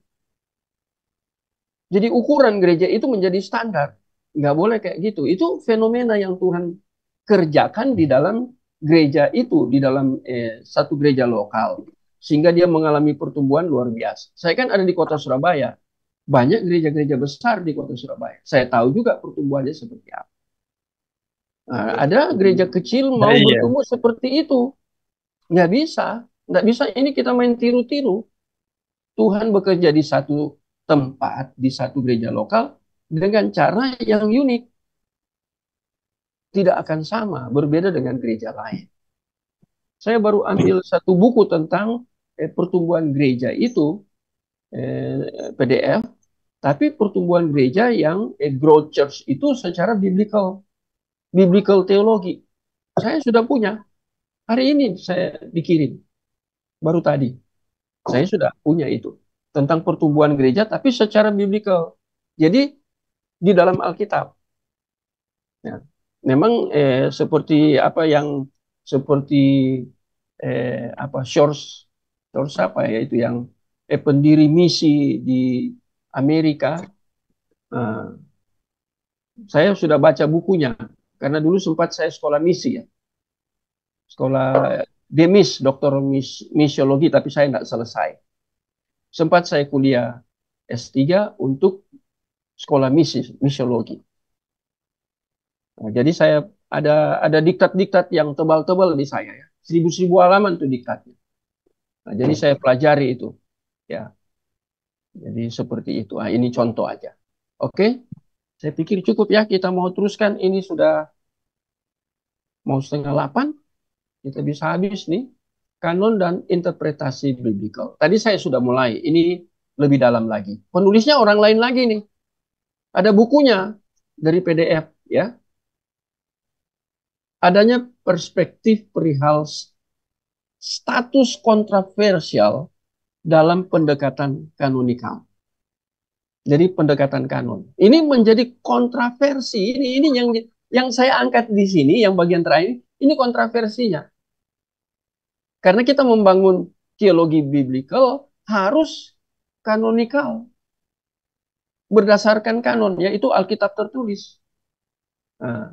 A: Jadi ukuran gereja itu menjadi standar. Nggak boleh kayak gitu. Itu fenomena yang Tuhan kerjakan di dalam gereja itu, di dalam satu gereja lokal. Sehingga dia mengalami pertumbuhan luar biasa. Saya kan ada di kota Surabaya. Banyak gereja-gereja besar di kota Surabaya. Saya tahu juga pertumbuhannya seperti apa. Nah, ada gereja kecil mau bertumbuh seperti itu. Nggak bisa. Nggak bisa ini kita main tiru-tiru. Tuhan bekerja di satu tempat, di satu gereja lokal, dengan cara yang unik. Tidak akan sama, berbeda dengan gereja lain. Saya baru ambil satu buku tentang pertumbuhan gereja itu, PDF, tapi pertumbuhan gereja yang growth church itu secara biblical teologi. Saya sudah punya. Hari ini saya dikirim. Baru tadi. Saya sudah punya itu. Tentang pertumbuhan gereja, tapi secara biblical. Jadi, di dalam Alkitab. Ya. Memang seperti apa yang seperti Shores apa ya itu yang pendiri misi di Amerika. Saya sudah baca bukunya Karena dulu sempat saya sekolah misi ya. Sekolah demis, doktor misiologi, tapi saya nggak selesai. Sempat saya kuliah S3 untuk sekolah misiologi. Nah, jadi saya ada diktat-diktat yang tebal-tebal di saya ya. 1000 halaman tuh diktatnya. Nah, jadi saya pelajari itu. Ya, jadi seperti itu. Nah, ini contoh aja. Oke, saya pikir cukup ya. Kita mau teruskan. Ini sudah mau 7:30. Kita bisa habis nih. Kanon dan interpretasi biblical. Tadi saya sudah mulai. Ini lebih dalam lagi. Penulisnya orang lain lagi nih. Ada bukunya dari PDF ya. Adanya perspektif perihal status kontroversial dalam pendekatan kanonikal. Jadi pendekatan kanon. Ini menjadi kontroversi. Ini yang saya angkat di sini, yang bagian terakhir, ini kontroversinya. Karena kita membangun teologi biblical harus kanonikal. Berdasarkan kanon, yaitu Alkitab tertulis. Nah,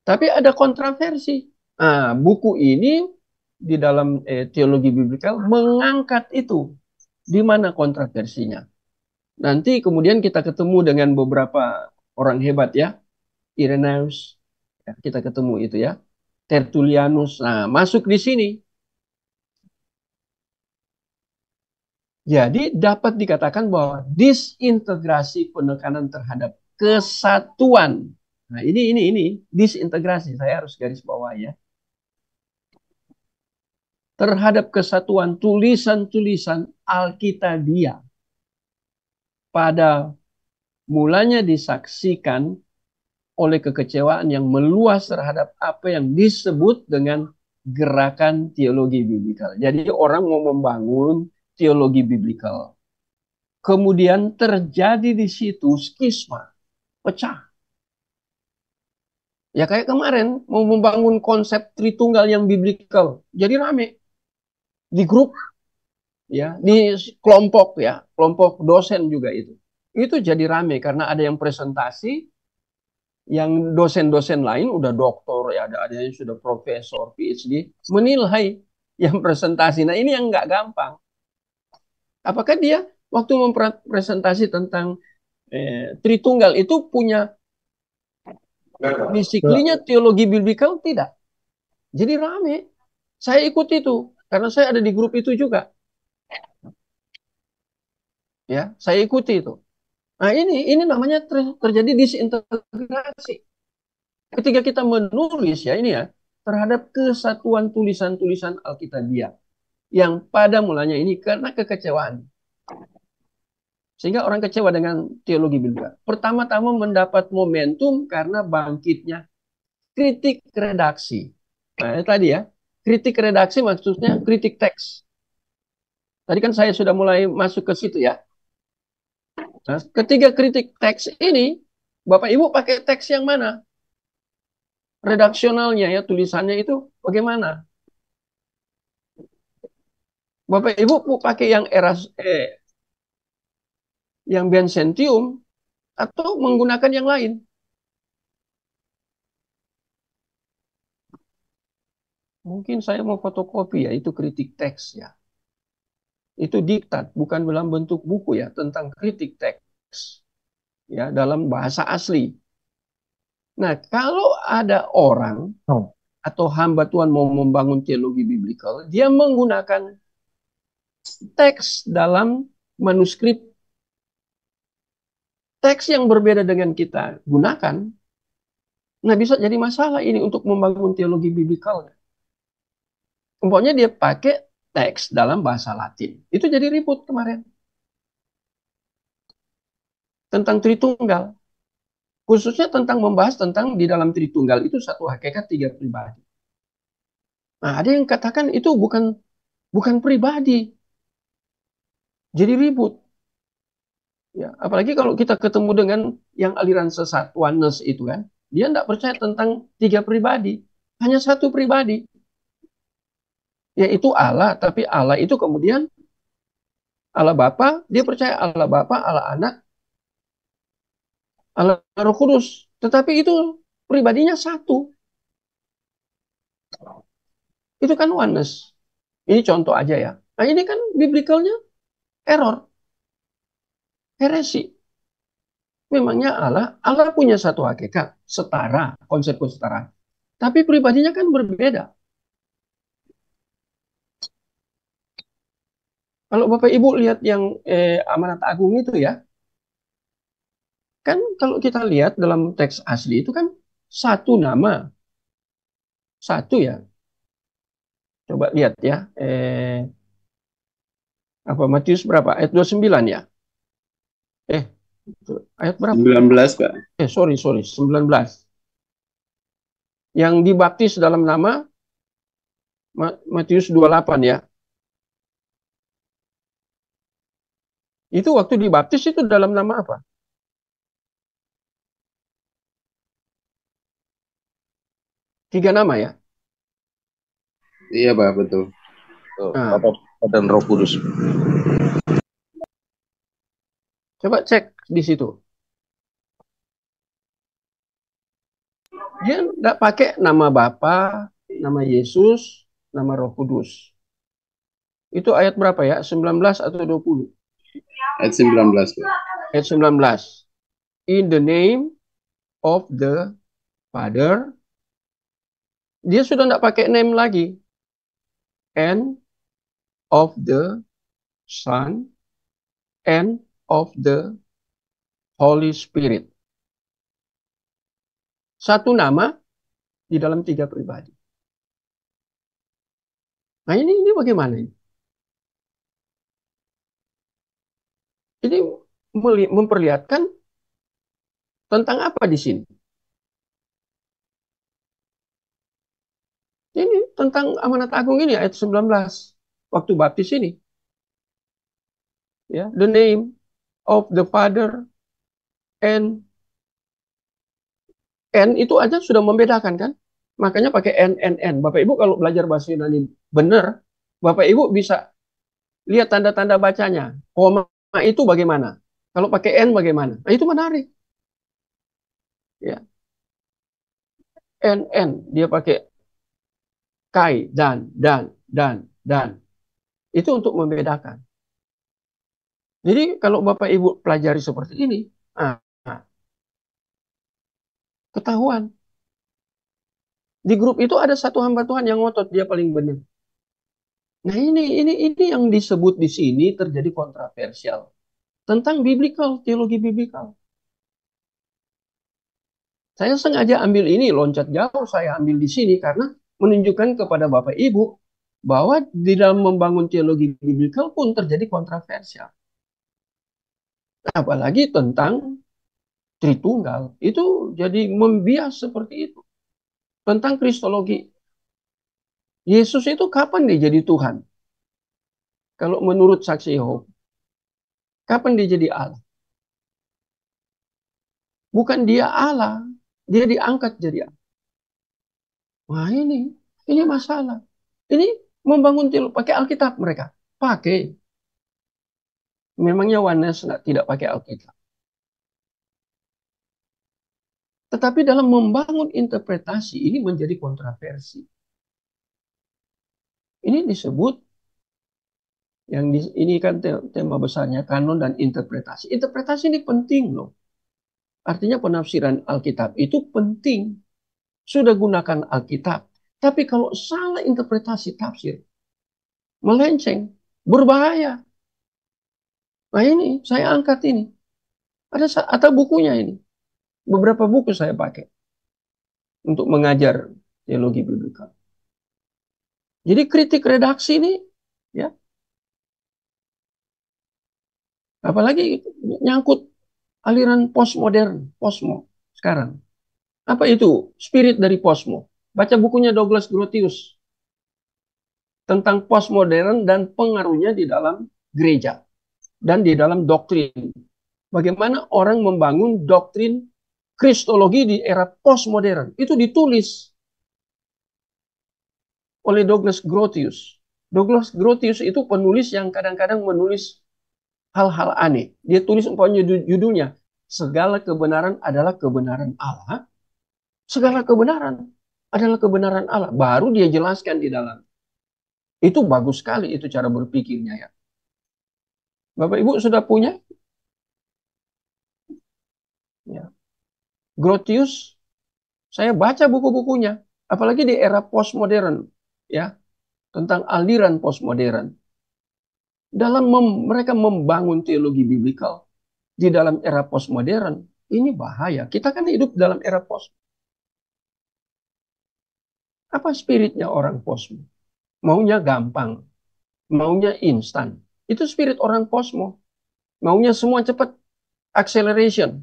A: tapi ada kontroversi. Nah, buku ini di dalam teologi biblical mengangkat itu. Di mana kontroversinya? Nanti kemudian kita ketemu dengan beberapa orang hebat ya. Irenaeus, ya, kita ketemu itu ya. Tertullianus, nah masuk di sini. Jadi dapat dikatakan bahwa disintegrasi penekanan terhadap kesatuan. Nah ini disintegrasi, saya harus garis bawah ya. Terhadap kesatuan tulisan-tulisan Alkitabiah pada mulanya disaksikan oleh kekecewaan yang meluas terhadap apa yang disebut dengan gerakan teologi biblikal. Jadi orang mau membangun teologi biblikal. Kemudian terjadi di situ skisma, pecah. Ya kayak kemarin mau membangun konsep Tritunggal yang biblikal. Jadi rame di grup ya, di kelompok ya, kelompok dosen juga itu. Itu jadi rame karena ada yang presentasi, yang dosen-dosen lain udah doktor ya, ada yang sudah profesor, PhD, menilai yang presentasi. Nah ini yang nggak gampang. Apakah dia waktu mempresentasi tentang Tritunggal itu punya basically-nya teologi biblical? Tidak. Jadi rame. Saya ikut itu karena saya ada di grup itu juga. Ya, saya ikuti itu. Nah ini namanya terjadi disintegrasi. Ketika kita menulis ya ini ya terhadap kesatuan tulisan-tulisan Alkitabiah yang pada mulanya ini karena kekecewaan. Sehingga orang kecewa dengan teologi biblikal. Pertama-tama mendapat momentum karena bangkitnya kritik redaksi. Nah, tadi ya, kritik redaksi maksudnya kritik teks. Tadi kan saya sudah mulai masuk ke situ ya. Nah, ketiga kritik teks ini, Bapak Ibu pakai teks yang mana? Redaksionalnya ya, tulisannya itu bagaimana? Bapak Ibu pakai yang yang Vincentium atau menggunakan yang lain? Mungkin saya mau fotokopi ya, itu kritik teks ya. Itu diktat, bukan dalam bentuk buku ya, tentang kritik teks. Ya, dalam bahasa asli. Nah, kalau ada orang atau hamba Tuhan mau membangun teologi biblikal, dia menggunakan teks dalam manuskrip. Teks yang berbeda dengan kita gunakan, nah bisa jadi masalah ini untuk membangun teologi biblikal. Umpamanya dia pakai teks dalam bahasa Latin. Itu jadi ribut kemarin. Tentang Tritunggal. Khususnya tentang membahas tentang di dalam Tritunggal itu satu hakikat tiga pribadi. Nah, ada yang katakan itu bukan pribadi. Jadi ribut. Ya, apalagi kalau kita ketemu dengan yang aliran sesat, oneness itu kan. Dia tidak percaya tentang tiga pribadi. Hanya satu pribadi. Yaitu Allah, tapi Allah itu kemudian Allah Bapa, dia percaya Allah Bapa, Allah Anak, Allah Roh Kudus. Tetapi itu pribadinya satu. Itu kan oneness. Ini contoh aja ya. Nah ini kan biblicalnya error, heresi. Memangnya Allah punya satu hakikat, setara, konsep kesetaraan. Tapi pribadinya kan berbeda. Kalau Bapak Ibu lihat yang amanat agung itu ya, kan kalau kita lihat dalam teks asli itu kan satu nama, satu ya. Coba lihat ya, apa Matius berapa? Ayat 29 ya? Eh, ayat berapa?
C: 19, Pak.
A: Sorry, 19. Yang dibaptis dalam nama Matius 28 ya. Itu waktu dibaptis itu dalam nama apa? Tiga nama ya?
C: Iya, Pak, betul.
A: Nah,
E: Bapa dan Roh Kudus.
A: coba cek di situ. Dia tidak pakai nama Bapa, nama Yesus, nama Roh Kudus. Itu ayat berapa ya? 19 atau 20?
C: Ayat 19, Pak.
A: Ayat 19. In the name of the Father. Dia sudah tidak pakai name lagi. And of the Son and of the Holy Spirit. Satu nama di dalam tiga pribadi. Nah ini bagaimana ini? Ini memperlihatkan tentang apa di sini? Ini tentang amanat agung ini ayat 19 waktu baptis ini. Ya, the name of the Father and itu aja sudah membedakan kan? Makanya pakai N. Bapak Ibu kalau belajar bahasa Yunani benar, Bapak Ibu bisa lihat tanda-tanda bacanya. Koma itu bagaimana? Kalau pakai N bagaimana? Nah, itu menarik. Ya. N dia pakai kai dan. Itu untuk membedakan. Jadi kalau Bapak Ibu pelajari seperti ini, ketahuan. Di grup itu ada satu hamba Tuhan yang ngotot, dia paling benar. Nah ini yang disebut di sini terjadi kontroversial tentang biblical, teologi biblical. Saya sengaja ambil ini, loncat jauh saya ambil di sini karena menunjukkan kepada Bapak Ibu bahwa di dalam membangun teologi biblical pun terjadi kontroversial. Apalagi tentang Tritunggal, itu jadi membias seperti itu. Tentang kristologi. Yesus itu kapan dia jadi Tuhan? Kalau menurut saksi Yehova. Kapan dia jadi Allah? Bukan dia Allah, dia diangkat jadi Allah. Wah ini masalah. Ini membangun teologi, pakai Alkitab mereka. Pakai. Memangnya Oneness tidak pakai Alkitab. Tetapi dalam membangun interpretasi ini menjadi kontroversi. Ini disebut, ini kan tema besarnya kanon dan interpretasi. Interpretasi ini penting loh. Artinya penafsiran Alkitab itu penting. Sudah gunakan Alkitab. Tapi kalau salah interpretasi tafsir, melenceng, berbahaya. Nah ini, saya angkat ini. Atau bukunya ini. Beberapa buku saya pakai untuk mengajar teologi biblika. Jadi kritik redaksi ini, ya, apalagi nyangkut aliran postmodern, posmo sekarang. Apa itu? Spirit dari posmo. Baca bukunya Douglas Grotius tentang postmodern dan pengaruhnya di dalam gereja dan di dalam doktrin. Bagaimana orang membangun doktrin kristologi di era postmodern. Itu ditulis oleh Douglas Grotius. Douglas Grotius itu penulis yang kadang-kadang menulis hal-hal aneh. Dia tulis umpamanya judulnya, segala kebenaran adalah kebenaran Allah. Segala kebenaran adalah kebenaran Allah. Baru dia jelaskan di dalam. Itu bagus sekali itu cara berpikirnya ya. Bapak Ibu sudah punya? Ya. Grotius, saya baca buku-bukunya. Apalagi di era postmodern. Ya, tentang aliran postmodern. Mereka membangun teologi biblikal di dalam era postmodern. Ini bahaya. Kita kan hidup dalam era post. Apa spiritnya orang posmo? Maunya gampang. Maunya instan. Itu spirit orang posmo. Maunya semua cepat. Acceleration.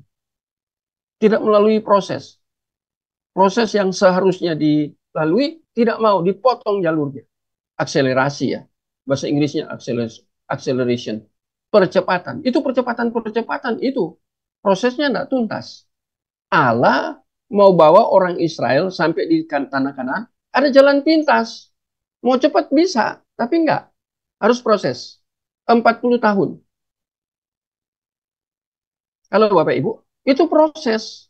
A: Tidak melalui proses. Proses yang seharusnya dilalui tidak mau, dipotong jalurnya. Akselerasi ya. Bahasa Inggrisnya acceleration. Percepatan. Itu percepatan itu. Prosesnya tidak tuntas. Allah mau bawa orang Israel sampai di tanah Kanaan, ada jalan pintas. Mau cepat bisa, tapi enggak. Harus proses. 40 tahun. Kalau Bapak Ibu, itu proses.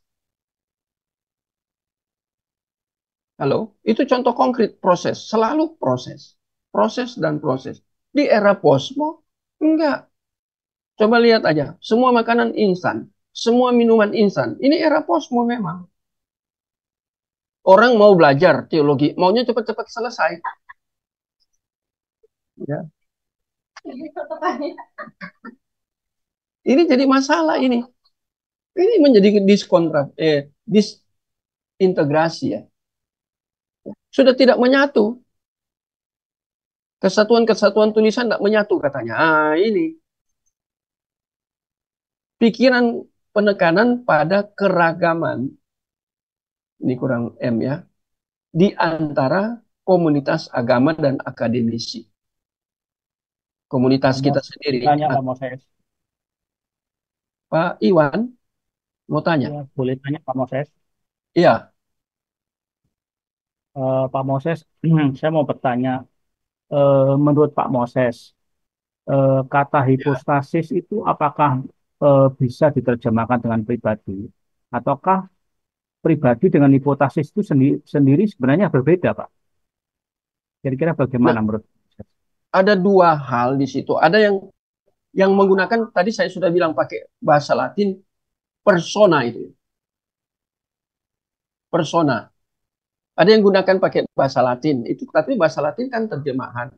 A: Halo, itu contoh konkret proses. Selalu proses. Proses dan proses. Di era posmo, enggak. Coba lihat aja, semua makanan instan, semua minuman instan. Ini era posmo memang. Orang mau belajar teologi, maunya cepat-cepat selesai. Ya. Ini jadi masalah ini. Ini menjadi disintegrasi ya. Sudah tidak menyatu. Kesatuan-kesatuan tulisan tidak menyatu katanya. Ini. Pikiran penekanan pada keragaman. Ini kurang M ya. Di antara komunitas agama dan akademisi. Komunitas kita sendiri.
B: Tanya Pak Moses.
A: Pak Iwan, mau tanya?
B: Ya, boleh tanya Pak Moses.
A: Iya.
B: Pak Moses, saya mau bertanya. Menurut Pak Moses, kata hipostasis itu apakah bisa diterjemahkan dengan pribadi? Ataukah pribadi dengan hipostasis itu sendiri sebenarnya berbeda, Pak? Kira-kira bagaimana
A: Nah,
B: menurut Moses?
A: ada dua hal di situ. Ada yang menggunakan, tadi saya sudah bilang pakai bahasa Latin, persona itu. Persona. Ada yang gunakan pakai bahasa Latin. Itu, tapi bahasa Latin kan terjemahan.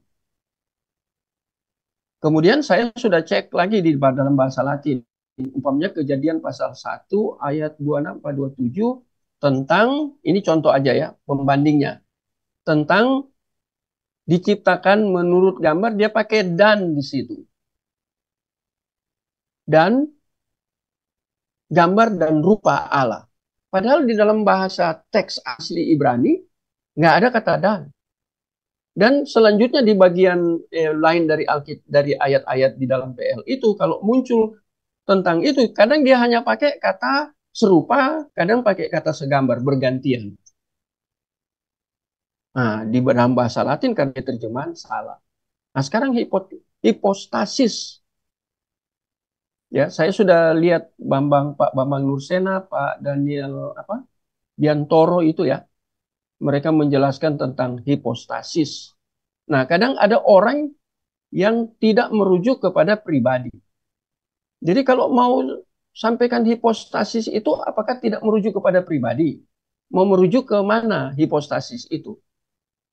A: Kemudian saya sudah cek lagi di dalam bahasa Latin. Umpamanya Kejadian pasal 1 ayat 26 atau 27 tentang, ini contoh aja ya, pembandingnya. Tentang diciptakan menurut gambar, dia pakai dan di situ. Dan gambar dan rupa Allah. Padahal di dalam bahasa teks asli Ibrani nggak ada kata dan. Dan selanjutnya di bagian lain dari ayat-ayat di dalam PL itu kalau muncul tentang itu, kadang dia hanya pakai kata serupa, kadang pakai kata segambar, bergantian. Nah, di dalam bahasa Latin kan terjemahan salah. Nah, sekarang hipostasis. Ya, saya sudah lihat Pak Bambang Nursena, Pak Daniel Biantoro itu ya. Mereka menjelaskan tentang hipostasis. Nah, kadang ada orang yang tidak merujuk kepada pribadi. Jadi kalau mau sampaikan hipostasis itu apakah tidak merujuk kepada pribadi? Mau merujuk ke mana hipostasis itu?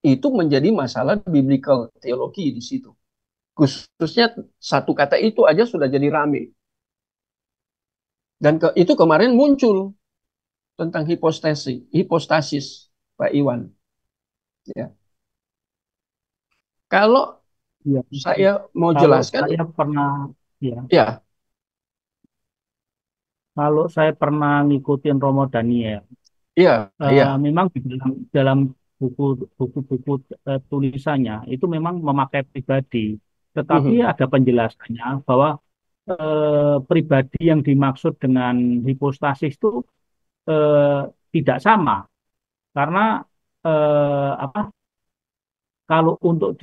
A: Itu menjadi masalah biblical teologi di situ. Khususnya satu kata itu aja sudah jadi rame. Dan itu kemarin muncul tentang hipostasis Pak Iwan. Ya. Kalau
B: Ya,
A: saya mau
B: kalau
A: jelaskan,
B: saya pernah, ya,
A: ya,
B: kalau saya pernah ngikutin Romo Daniel,
A: iya, iya.
B: memang di dalam buku-buku tulisannya itu memang memakai pribadi, tetapi
A: Mhm.
B: ada penjelasannya bahwa pribadi yang dimaksud dengan hipostasis itu eh, tidak sama karena apa kalau untuk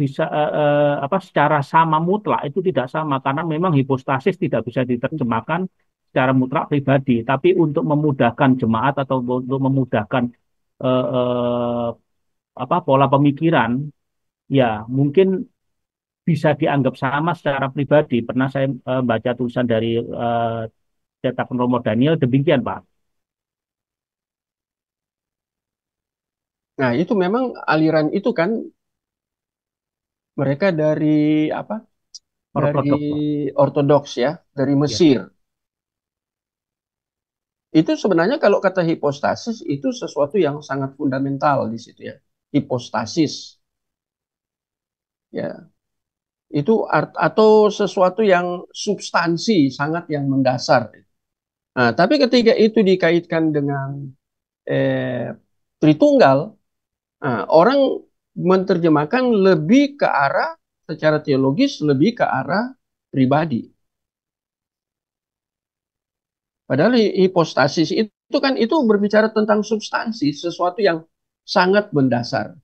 B: secara sama mutlak itu tidak sama karena memang hipostasis tidak bisa diterjemahkan secara mutlak pribadi, tapi untuk memudahkan jemaat atau untuk memudahkan eh, eh, pola pemikiran, ya mungkin bisa dianggap sama secara pribadi. Pernah saya baca tulisan dari cetakan Romo Daniel demikian, Pak.
A: Nah, itu memang aliran itu kan mereka dari apa? Dari
B: Ortodok, Pak.
A: Ortodoks ya, dari
B: Ya,
A: Mesir. Itu sebenarnya kalau kata hipostasis itu sesuatu yang sangat fundamental di situ ya. Hipostasis ya. Itu atau sesuatu yang substansi sangat yang mendasar. Nah, tapi ketika itu dikaitkan dengan eh, Tritunggal, nah, orang menerjemahkan lebih ke arah secara teologis lebih ke arah pribadi. Padahal hipostasis itu kan itu berbicara tentang substansi, sesuatu yang sangat mendasar.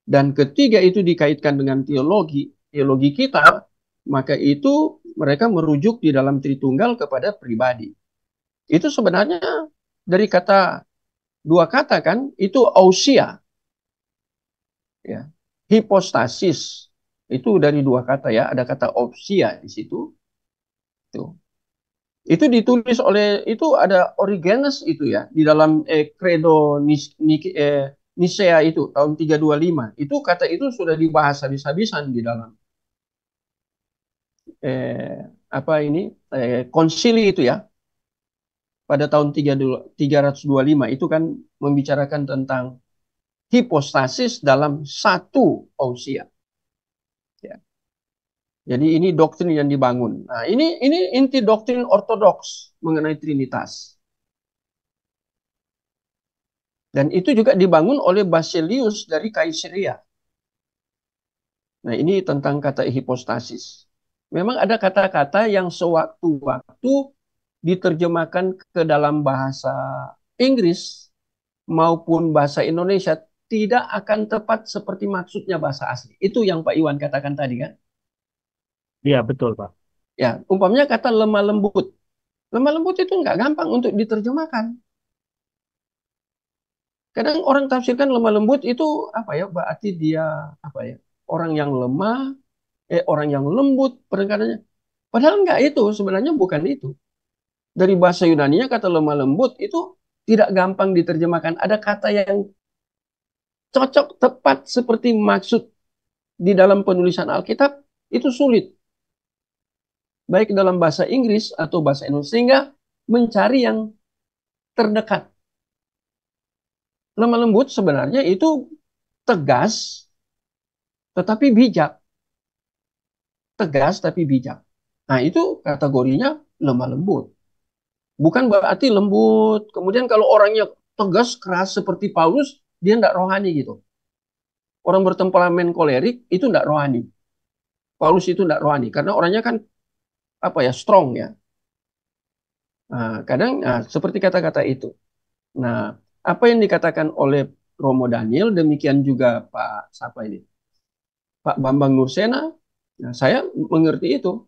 A: Dan ketiga itu dikaitkan dengan teologi, teologi kita, maka itu mereka merujuk di dalam Tritunggal kepada pribadi. Itu sebenarnya dari kata dua kata kan, itu ousia, ya. Hipostasis itu dari dua kata ya, ada kata ousia di situ. Itu. Itu ditulis oleh itu ada Origenes itu ya di dalam Credo Nicea itu tahun 325. Itu kata itu sudah dibahas habis-habisan di dalam apa ini konsili itu ya pada tahun 325 itu kan membicarakan tentang hipostasis dalam satu ousia. Ya. Jadi ini doktrin yang dibangun. Nah, ini inti doktrin ortodoks mengenai Trinitas. Dan itu juga dibangun oleh Basilius dari Kaisaria. Nah, ini tentang kata hipostasis. Memang ada kata-kata yang sewaktu-waktu diterjemahkan ke dalam bahasa Inggris maupun bahasa Indonesia tidak akan tepat seperti maksudnya bahasa asli. Itu yang Pak Iwan katakan tadi kan.
B: iya betul, Pak.
A: Ya, umpamanya kata lemah lembut. Lemah lembut itu nggak gampang untuk diterjemahkan. Kadang orang tafsirkan lemah lembut itu apa ya? Berarti dia apa ya? Orang yang lemah, orang yang lembut penekanannya. Padahal enggak itu, sebenarnya bukan itu. Dari bahasa Yunani-nya kata lemah lembut itu tidak gampang diterjemahkan. Ada kata yang cocok tepat seperti maksud di dalam penulisan Alkitab itu sulit. Baik dalam bahasa Inggris atau bahasa Indonesia. Sehingga mencari yang terdekat. Lemah lembut sebenarnya itu tegas tetapi bijak. Tegas tapi bijak. Nah itu kategorinya lemah lembut. Bukan berarti lembut. Kemudian kalau orangnya tegas, keras seperti Paulus, dia tidak rohani gitu. Orang bertemperamen kolerik itu tidak rohani. Paulus itu tidak rohani karena orangnya kan apa ya strong ya. Nah, kadang seperti kata-kata itu. Nah, apa yang dikatakan oleh Romo Daniel demikian juga Pak siapa ini Pak Bambang Nursena. Nah, saya mengerti itu.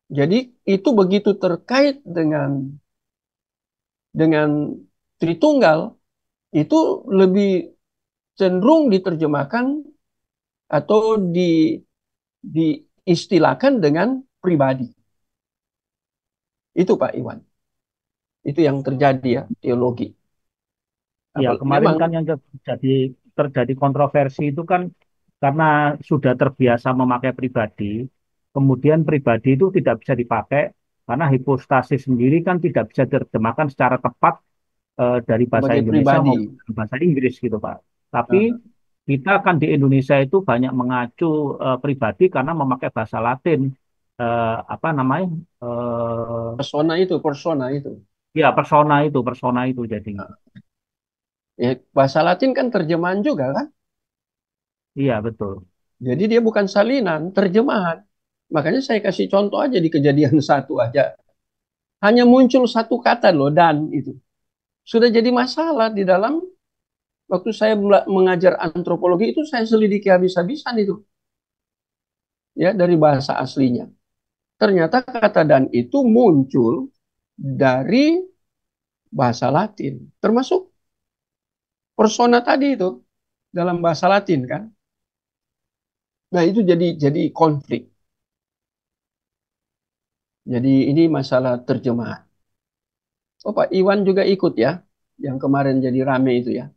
A: Jadi itu begitu terkait dengan Tritunggal itu lebih cenderung diterjemahkan atau diistilahkan dengan pribadi. Itu Pak Iwan. Itu yang terjadi ya teologi.
B: Ya, kemarin
A: Memang
B: kan yang terjadi kontroversi itu kan karena sudah terbiasa memakai pribadi, kemudian pribadi itu tidak bisa dipakai karena hipostasis sendiri kan tidak bisa diterjemahkan secara tepat dari bahasa
A: sebagai
B: Indonesia
A: pribadi.
B: maupun bahasa Inggris gitu, Pak. Tapi
A: Nah,
B: kita kan di Indonesia itu banyak mengacu pribadi karena memakai bahasa Latin. Apa namanya?
A: persona itu.
B: Ya, persona itu jadinya.
A: Ya, bahasa Latin kan terjemahan juga kan.
B: Iya, betul.
A: Jadi dia bukan salinan, terjemahan. Makanya saya kasih contoh aja di Kejadian 1 aja. Hanya muncul satu kata loh, dan itu. Sudah jadi masalah di dalam waktu saya mengajar antropologi itu saya selidiki habis-habisan itu. Ya, dari bahasa aslinya. Ternyata kata dan itu muncul dari bahasa Latin. Termasuk persona tadi itu dalam bahasa Latin kan. Nah, itu jadi konflik. Jadi ini masalah terjemahan. Oh, Pak Iwan juga ikut ya, yang kemarin jadi rame itu ya.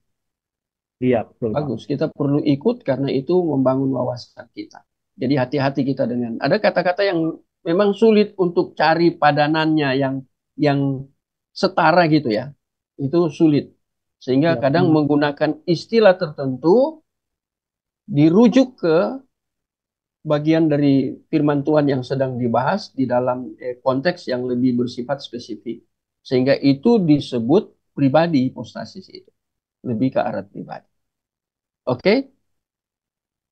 B: Iya, betul Pak.
A: Bagus, kita perlu ikut karena itu membangun wawasan kita. Jadi hati-hati kita dengan ada kata-kata yang memang sulit untuk cari padanannya yang setara gitu ya. Itu sulit. Sehingga
B: Ya,
A: kadang menggunakan istilah tertentu dirujuk ke bagian dari firman Tuhan yang sedang dibahas di dalam konteks yang lebih bersifat spesifik. Sehingga itu disebut pribadi hipostasis itu. Lebih ke arah pribadi. Oke?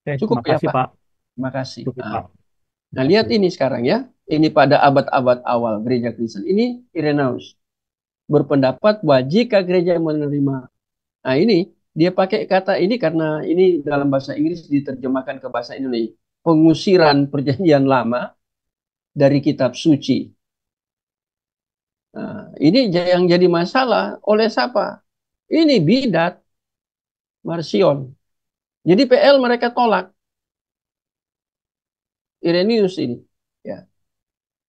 B: Oke,
A: Cukup
B: terima
A: ya
B: kasih
A: Pak?
B: Pak.
A: Terima kasih.
B: Cukup Pak. Terima
A: Nah, lihat
B: kasih.
A: ini sekarang ya. Ini pada abad-abad awal gereja Kristen. Ini Irenaeus. Berpendapat bahwa jika gereja menerima. Nah, ini dia pakai kata ini karena ini dalam bahasa Inggris diterjemahkan ke bahasa Indonesia. Pengusiran perjanjian lama dari kitab suci. Nah, ini yang jadi masalah oleh siapa? Ini bidat Marcion. Jadi PL mereka tolak. Irenaeus ini. Ya.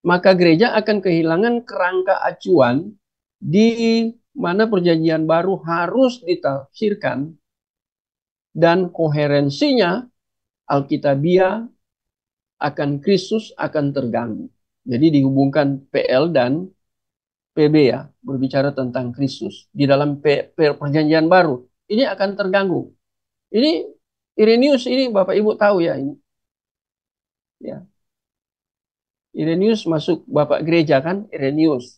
A: Maka gereja akan kehilangan kerangka acuan di mana perjanjian baru harus ditafsirkan dan koherensinya Alkitabiah akan Kristus akan terganggu. Jadi dihubungkan PL dan PB ya, berbicara tentang Kristus di dalam perjanjian baru. Ini akan terganggu. Ini Irenaeus ini Bapak Ibu tahu ya ini. Ya. Irenaeus masuk Bapak gereja kan, Irenaeus.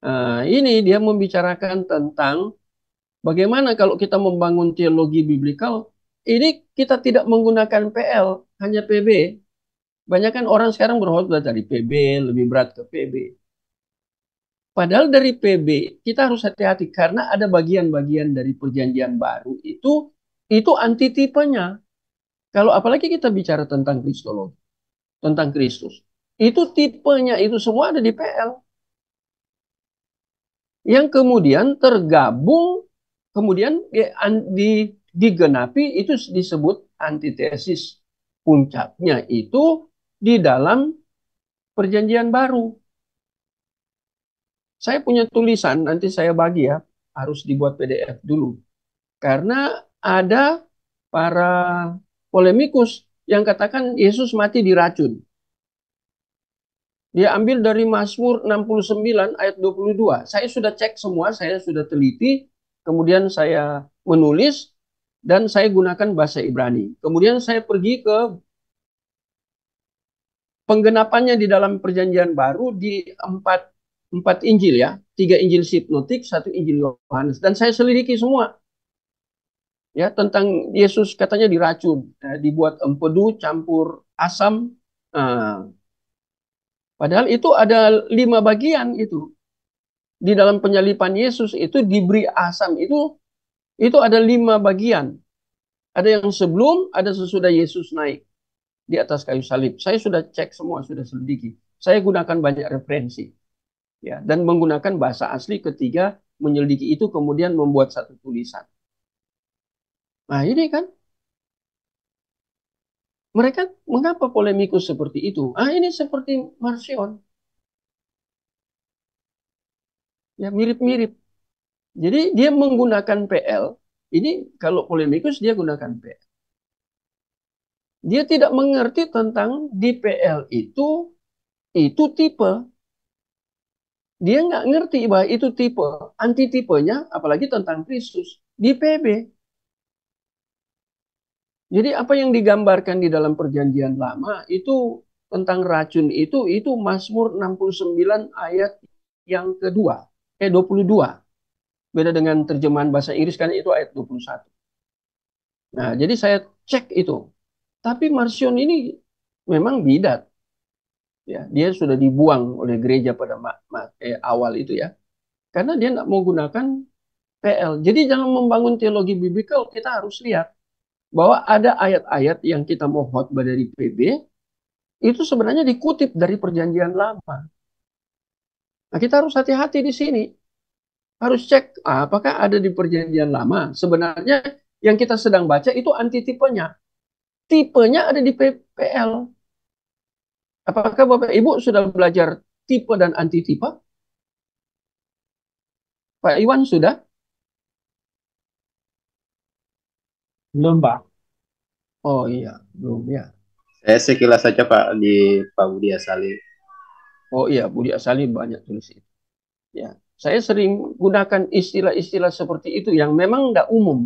A: Nah, ini dia membicarakan tentang bagaimana kalau kita membangun teologi biblikal, ini kita tidak menggunakan PL, hanya PB. Banyak kan orang sekarang berkhotbah dari PB, lebih berat ke PB. Padahal dari PB, kita harus hati-hati karena ada bagian-bagian dari perjanjian baru itu antitipenya. Kalau apalagi kita bicara tentang Kristologi, tentang Kristus. Itu tipenya, itu semua ada di PL. Yang kemudian tergabung, kemudian digenapi, itu disebut antitesis. Puncaknya itu di dalam perjanjian baru. Saya punya tulisan, nanti saya bagi ya, harus dibuat PDF dulu. Karena ada para polemikus yang katakan Yesus mati diracun. Dia ambil dari Mazmur 69 ayat 22. Saya sudah cek semua, saya sudah teliti, kemudian saya menulis, dan saya gunakan bahasa Ibrani. Kemudian saya pergi ke penggenapannya di dalam perjanjian baru di empat Injil ya. 3 Injil sinoptik, 1 Injil Yohanes. Dan saya selidiki semua. Ya, tentang Yesus katanya diracun. Dibuat empedu, campur asam. Padahal itu ada 5 bagian itu. Di dalam penyalipan Yesus itu diberi asam itu ada 5 bagian. Ada yang sebelum, ada sesudah Yesus naik di atas kayu salib. Saya sudah cek semua, sudah selidiki. Saya gunakan banyak referensi. Ya, dan menggunakan bahasa asli ketika menyelidiki itu kemudian membuat satu tulisan. Nah, ini kan mereka mengapa polemikus seperti itu? Ini seperti Marcion. Ya, mirip-mirip. Jadi dia menggunakan PL. Ini kalau polemikus dia gunakan PL. Dia tidak mengerti tentang di PL itu tipe. Dia nggak ngerti bahwa itu tipe. Antitipenya apalagi tentang Kristus di PB. Jadi apa yang digambarkan di dalam perjanjian lama itu tentang racun itu Mazmur 69 ayat yang kedua. 22. Beda dengan terjemahan bahasa Inggris kan itu ayat 21. Nah, jadi saya cek itu. Tapi Marcion ini memang bidat. Ya, dia sudah dibuang oleh gereja pada awal itu ya. Karena dia tidak menggunakan PL. Jadi jangan membangun teologi biblikal, kita harus lihat bahwa ada ayat-ayat yang kita mau khotbah dari PB, itu sebenarnya dikutip dari perjanjian lama. Nah, kita harus hati-hati di sini. Harus cek apakah ada di perjanjian lama. Sebenarnya yang kita sedang baca itu antitipenya. Tipenya ada di PL. Apakah Bapak Ibu sudah belajar tipe dan antitipe? Pak Iwan sudah?
B: Belum, Pak.
A: Oh iya, belum ya.
C: Saya sekilas saja Pak di Pak Budi Asali.
A: Oh iya, Budi Asali banyak tulis itu. Ya, saya sering gunakan istilah-istilah seperti itu yang memang tidak umum.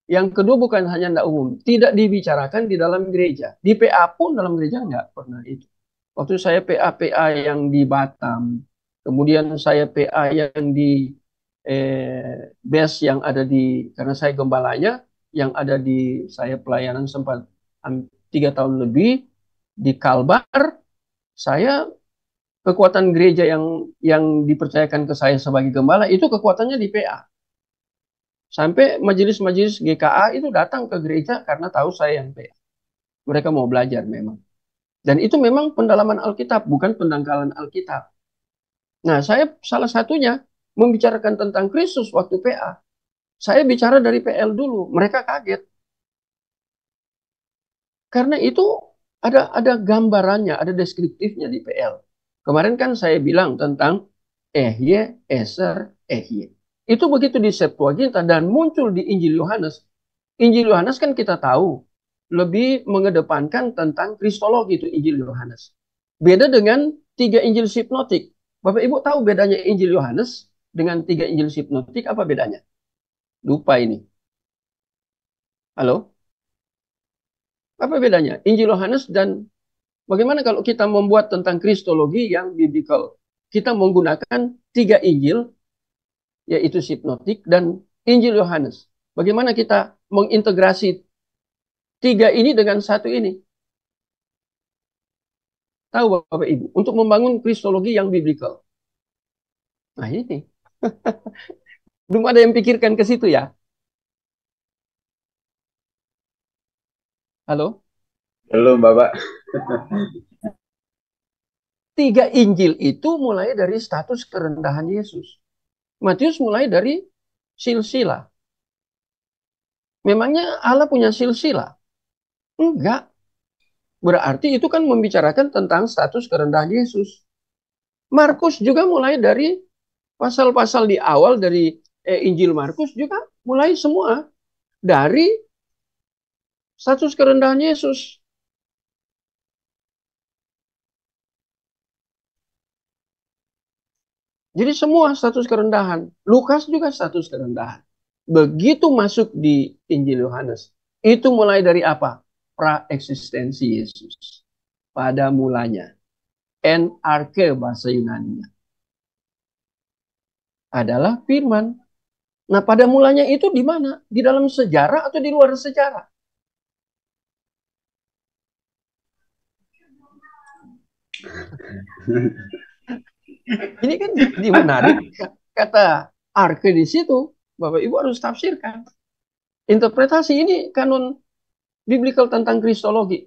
A: Yang kedua bukan hanya tidak umum, tidak dibicarakan di dalam gereja. Di PA pun dalam gereja nggak pernah itu. Waktu saya PA-PA yang di Batam, kemudian saya PA yang di base yang ada di, karena saya gembalanya, yang ada di, saya pelayanan sempat 3 tahun lebih di Kalbar, saya kekuatan gereja yang dipercayakan ke saya sebagai gembala itu kekuatannya di PA. Sampai majelis-majelis GKA itu datang ke gereja karena tahu saya yang PA. Mereka mau belajar memang. Dan itu memang pendalaman Alkitab, bukan pendangkalan Alkitab. Nah, saya salah satunya membicarakan tentang Kristus waktu PA. Saya bicara dari PL dulu. Mereka kaget. Karena itu ada gambarannya, ada deskriptifnya di PL. Kemarin kan saya bilang tentang Ehye, Eser, Ehye. Itu begitu di Septuaginta dan muncul di Injil Yohanes. Injil Yohanes kan kita tahu lebih mengedepankan tentang kristologi itu Injil Yohanes. Beda dengan 3 Injil sinoptik. Bapak Ibu tahu bedanya Injil Yohanes dengan 3 Injil sinoptik apa bedanya? Lupa ini. Halo? Apa bedanya? Injil Yohanes dan bagaimana kalau kita membuat tentang kristologi yang biblical? Kita menggunakan 3 Injil, yaitu sinoptik dan Injil Yohanes. Bagaimana kita mengintegrasi 3 ini dengan 1 ini? Tahu Bapak Ibu, untuk membangun kristologi yang biblical. Nah ini, belum ada yang pikirkan ke situ ya. Halo?
C: Belum Bapak.
A: 3 Injil itu mulai dari status kerendahan Yesus. Matius mulai dari silsilah. Memangnya Allah punya silsilah? Enggak. Berarti itu kan membicarakan tentang status kerendahan Yesus. Markus juga mulai dari pasal-pasal di awal dari Injil Markus juga mulai semua dari status kerendahan Yesus. Jadi semua status kerendahan. Lukas juga status kerendahan. Begitu masuk di Injil Yohanes, itu mulai dari apa? Praeksistensi Yesus. Pada mulanya. En arche bahasa Yunani adalah firman. Nah, pada mulanya itu di mana? Di dalam sejarah atau di luar sejarah? Ini kan jadi menarik. Kata arke di situ, Bapak Ibu harus tafsirkan. Interpretasi ini kanon biblical tentang kristologi.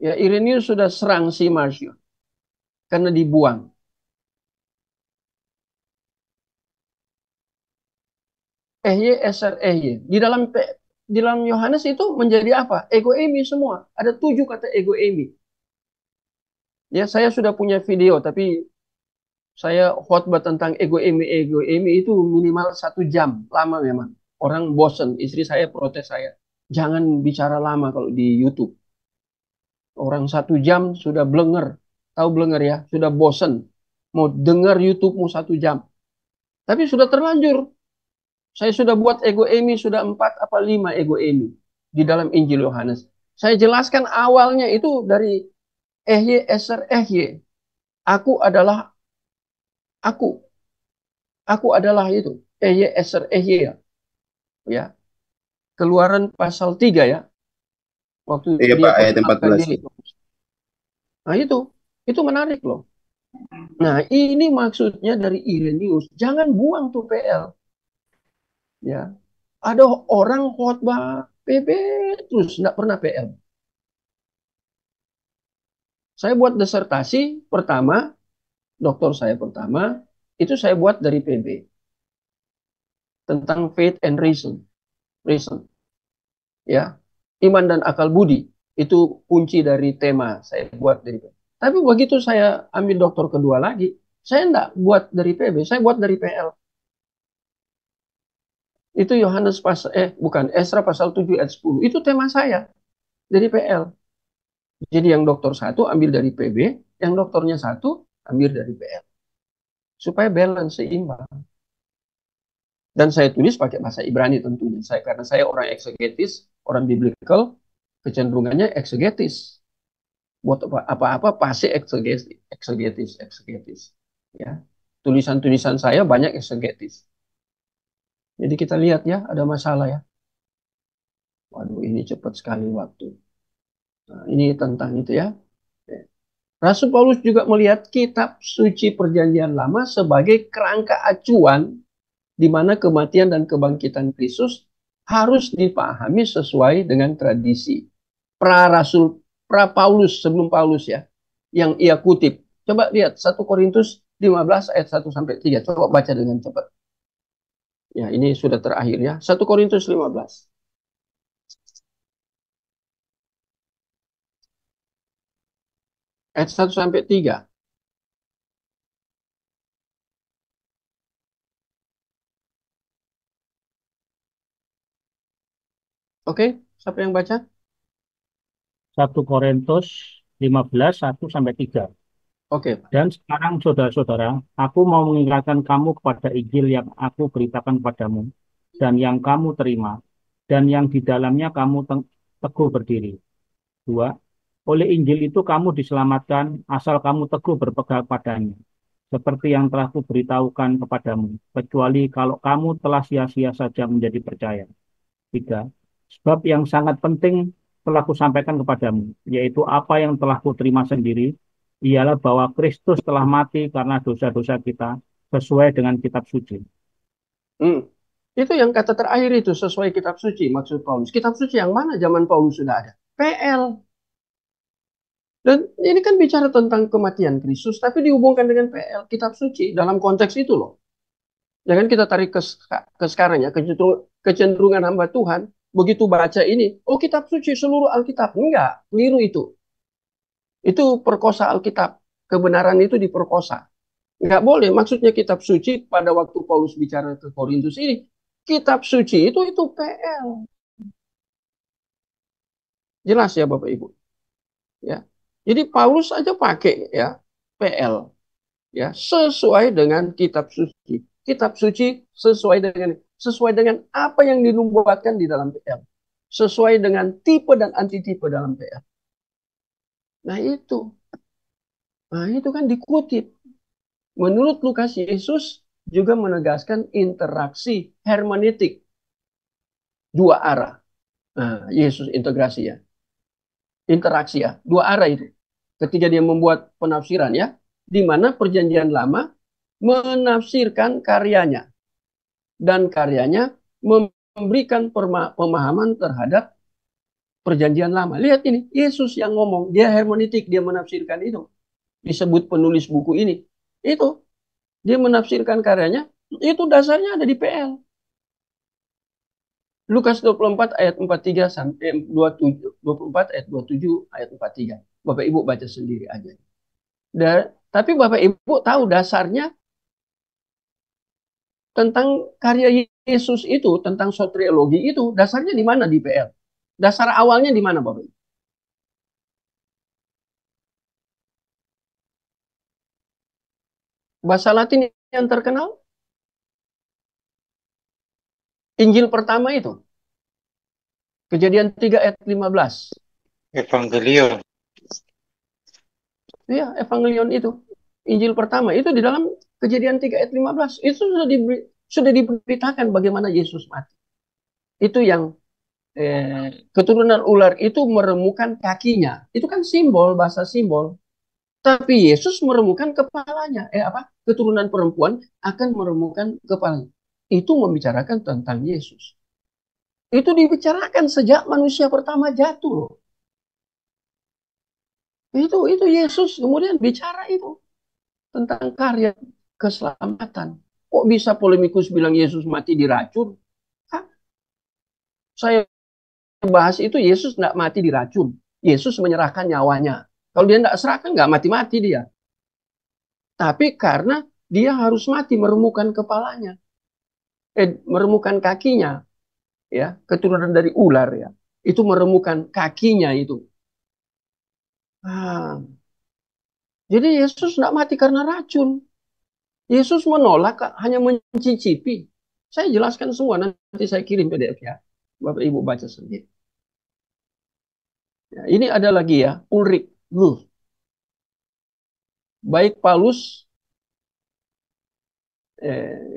A: Ya, Irenaeus sudah serang si Marcion karena dibuang. Eser, di dalam Yohanes itu menjadi apa? Ego eimi semua. Ada 7 kata ego eimi. Ya, saya sudah punya video, tapi saya khotbah tentang ego eimi itu minimal 1 jam. Lama memang. Orang bosen. Istri saya protes saya. Jangan bicara lama kalau di YouTube. Orang 1 jam sudah blenger. Tahu blenger ya? Sudah bosen. Mau dengar YouTube-mu 1 jam. Tapi sudah terlanjur. Saya sudah buat ego eimi sudah 4 apa 5 ego eimi di dalam Injil Yohanes. Saya jelaskan awalnya itu dari Ehye Eser Ehye. Aku adalah aku. Aku adalah itu. Ehye Eser Ehye ya. Keluaran pasal 3 ya. Waktu
C: Iya
A: dia
C: Pak, ayat
A: perkenalkan
C: 14.
A: diri. Nah itu menarik loh. Nah ini maksudnya dari Irenaeus. Jangan buang tuh PL. Ya, ada orang khotbah PB terus nggak pernah PL. Saya buat disertasi pertama, doktor saya pertama, Itu saya buat dari PB. Tentang faith and reason. Reason. Ya. Iman dan akal budi. Itu kunci dari tema saya buat dari PB. Tapi begitu saya ambil doktor kedua lagi, saya enggak buat dari PB, saya buat dari PL. Itu Yohanes bukan, Esra pasal 7 ayat 10. Itu tema saya dari PL. Jadi yang dokter satu ambil dari PB, yang dokternya satu ambil dari PL. Supaya balance, seimbang. Dan saya tulis pakai bahasa Ibrani tentunya. Karena saya orang eksegetis, orang biblical, kecenderungannya eksegetis. Buat apa-apa pasti eksegetis. Ya. Tulisan-tulisan saya banyak eksegetis. Jadi kita lihat ya, ada masalah ya. Waduh, ini cepat sekali waktu. Nah, ini tentang itu ya. Rasul Paulus juga melihat kitab suci perjanjian lama sebagai kerangka acuan di mana kematian dan kebangkitan Kristus harus dipahami sesuai dengan tradisi. Pra Paulus sebelum Paulus ya, yang ia kutip. Coba lihat 1 Korintus 15 ayat 1 sampai 3. Coba baca dengan cepat. Ya, ini sudah terakhir ya. 1 Korintus 15. Ayat 1 sampai 3. Oke, siapa yang baca?
B: 1 Korintus 15, 1 sampai 3.
A: Oke, Pak.
B: Dan sekarang saudara-saudara, aku mau mengingatkan kamu kepada Injil yang aku beritakan padamu, dan yang kamu terima, dan yang di dalamnya kamu teguh berdiri. 2. Oleh Injil itu kamu diselamatkan, asal kamu teguh berpegang padanya, seperti yang telah kuberitahukan kepadamu, kecuali kalau kamu telah sia-sia saja menjadi percaya. 3. Sebab yang sangat penting telah kusampaikan kepadamu, yaitu apa yang telah kuterima sendiri, ialah bahwa Kristus telah mati karena dosa-dosa kita, sesuai dengan kitab suci.
A: Itu yang kata terakhir itu, sesuai kitab suci, maksud Paulus. Kitab suci yang mana zaman Paulus sudah ada? PL. Dan ini kan bicara tentang kematian Kristus, tapi dihubungkan dengan PL, kitab suci, dalam konteks itu loh. Jangan kita tarik ke sekarang ya, kecenderungan hamba Tuhan, begitu baca ini, oh kitab suci seluruh Alkitab. Enggak, keliru itu. Itu perkosa Alkitab. Kebenaran itu diperkosa. Enggak boleh, maksudnya kitab suci pada waktu Paulus bicara ke Korintus ini, kitab suci itu PL. Jelas ya Bapak Ibu. Ya. Jadi Paulus aja pakai ya PL. Ya, sesuai dengan kitab suci. Kitab suci sesuai dengan apa yang dinubuatkan di dalam PL. Sesuai dengan tipe dan antitipe dalam PL. Nah itu. Nah itu kan dikutip. Menurut Lukas, Yesus juga menegaskan interaksi hermeneutik. Dua arah. Nah, Yesus integrasi ya. Interaksi ya. Dua arah itu. Ketika dia membuat penafsiran ya. Di mana perjanjian lama menafsirkan karyanya. Dan karyanya memberikan pemahaman terhadap perjanjian lama. Lihat ini, Yesus yang ngomong, dia hermeneutik, dia menafsirkan itu. Disebut penulis buku ini. Itu, dia menafsirkan karyanya, itu dasarnya ada di PL. Lukas 24 ayat 43 sampai 27, 24 ayat 27 ayat 43. Bapak Ibu baca sendiri aja. Tapi Bapak Ibu tahu dasarnya tentang karya Yesus itu, tentang soteriologi itu, dasarnya di mana di PL? Dasar awalnya di mana Bapak Ibu? Bahasa Latin yang terkenal? Injil pertama itu. Kejadian 3 ayat 15.
D: Evangelion.
A: Iya, Evangelion itu. Injil pertama itu di dalam Kejadian 3 ayat 15. Itu sudah diberitakan bagaimana Yesus mati. Itu yang keturunan ular itu meremukan kakinya. Itu kan simbol, bahasa simbol. Tapi Yesus meremukan kepalanya. Keturunan perempuan akan meremukan kepalanya. Itu membicarakan tentang Yesus. Itu dibicarakan sejak manusia pertama jatuh. Itu Yesus kemudian bicara itu tentang keselamatan. Kok bisa polemikus bilang Yesus mati diracun? Hah? Saya bahas itu Yesus nggak mati diracun. Yesus menyerahkan nyawanya. Kalau dia nggak serahkan, nggak mati-mati dia. Tapi karena dia harus mati meremukan kepalanya, meremukan kakinya, ya, keturunan dari ular ya, itu meremukan kakinya itu. Ah, jadi Yesus nggak mati karena racun. Yesus menolak, hanya mencicipi. Saya jelaskan semua, nanti saya kirim PDF ya, Bapak Ibu baca sendiri. Ya, ini ada lagi ya, Ulrich Luz. Baik Paulus,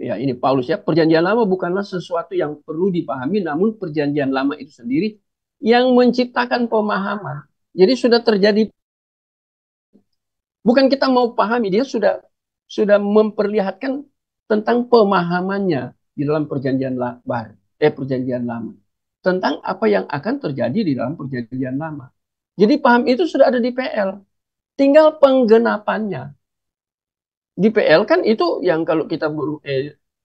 A: ya ini Paulus ya, perjanjian lama bukanlah sesuatu yang perlu dipahami, namun perjanjian lama itu sendiri yang menciptakan pemahaman. Jadi sudah terjadi, bukan kita mau pahami, dia sudah memperlihatkan tentang pemahamannya di dalam perjanjian baru, perjanjian lama, tentang apa yang akan terjadi di dalam perjanjian lama. Jadi paham itu sudah ada di PL, tinggal penggenapannya. Di PL kan itu yang kalau kita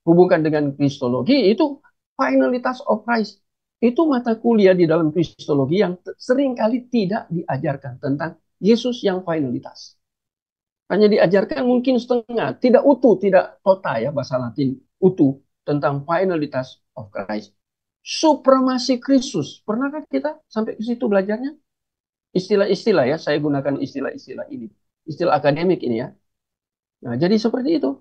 A: hubungkan dengan kristologi itu finalitas of Christ. Itu mata kuliah di dalam kristologi yang seringkali tidak diajarkan tentang Yesus yang finalitas. Hanya diajarkan mungkin setengah, tidak utuh, tidak total ya bahasa Latin, utuh tentang finalitas of Christ. Supremasi Kristus. Pernahkah kita sampai ke situ belajarnya? Istilah-istilah ya, saya gunakan istilah-istilah ini. Istilah akademik ini ya. Nah, jadi seperti itu.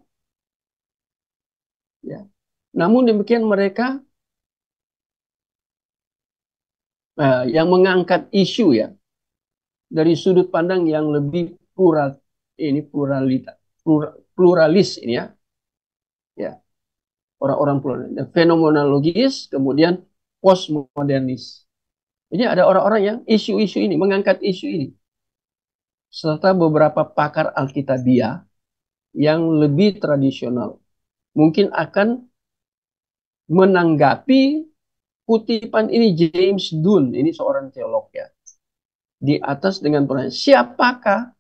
A: Ya. Namun demikian mereka yang mengangkat isu ya dari sudut pandang yang lebih pluralis ini ya. Ya. Orang-orang pluralis, fenomenologis, kemudian postmodernis. Jadi ada orang-orang yang isu-isu ini, mengangkat isu ini. Serta beberapa pakar Alkitabiah yang lebih tradisional mungkin akan menanggapi kutipan ini James Dunn, ini seorang teolog ya. Di atas dengan pertanyaan, siapakah,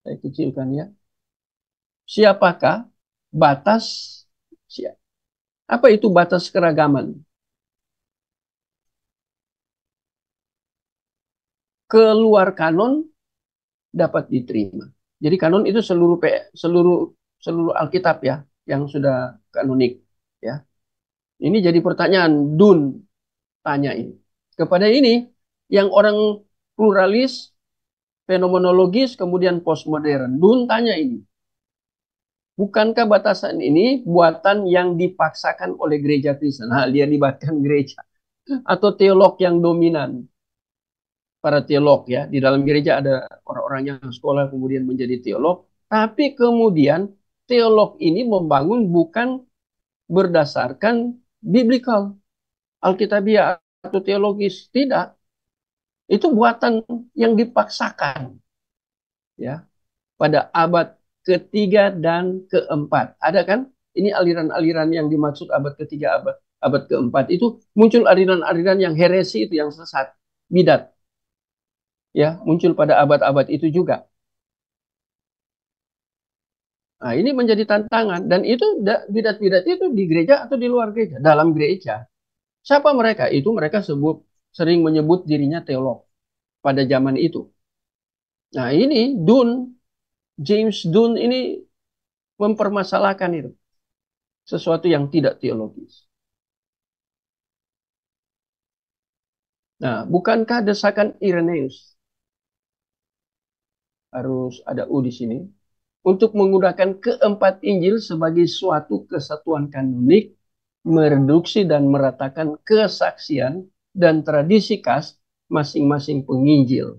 A: saya kecilkan ya, siapakah batas, apa itu batas keragaman? Keluar kanon dapat diterima. Jadi kanon itu seluruh Alkitab ya yang sudah kanonik ya. Ini jadi pertanyaan Dun tanya ini. Kepada ini yang orang pluralis, fenomenologis, kemudian postmodern. Dun tanya ini. Bukankah batasan ini buatan yang dipaksakan oleh gereja Kristen? Nah, dia libatkan gereja atau teolog yang dominan. Para teolog ya, di dalam gereja ada orang-orang yang sekolah kemudian menjadi teolog, tapi kemudian teolog ini membangun bukan berdasarkan biblical, alkitabiah atau teologis, tidak. Itu buatan yang dipaksakan ya pada abad ketiga dan keempat. Ada kan? Ini aliran-aliran yang dimaksud abad ketiga, abad keempat itu muncul aliran-aliran yang heresi itu yang sesat, bidat. Ya, muncul pada abad-abad itu juga. Nah, ini menjadi tantangan dan itu bidat-bidat itu di gereja atau di luar gereja, dalam gereja. Siapa mereka? Itu mereka sering menyebut dirinya teolog pada zaman itu. Nah, ini James Dunn ini mempermasalahkan itu. Sesuatu yang tidak teologis. Nah, bukankah desakan Irenaeus harus ada U di sini untuk menggunakan keempat Injil sebagai suatu kesatuan kanonik, mereduksi dan meratakan kesaksian dan tradisi khas masing-masing penginjil.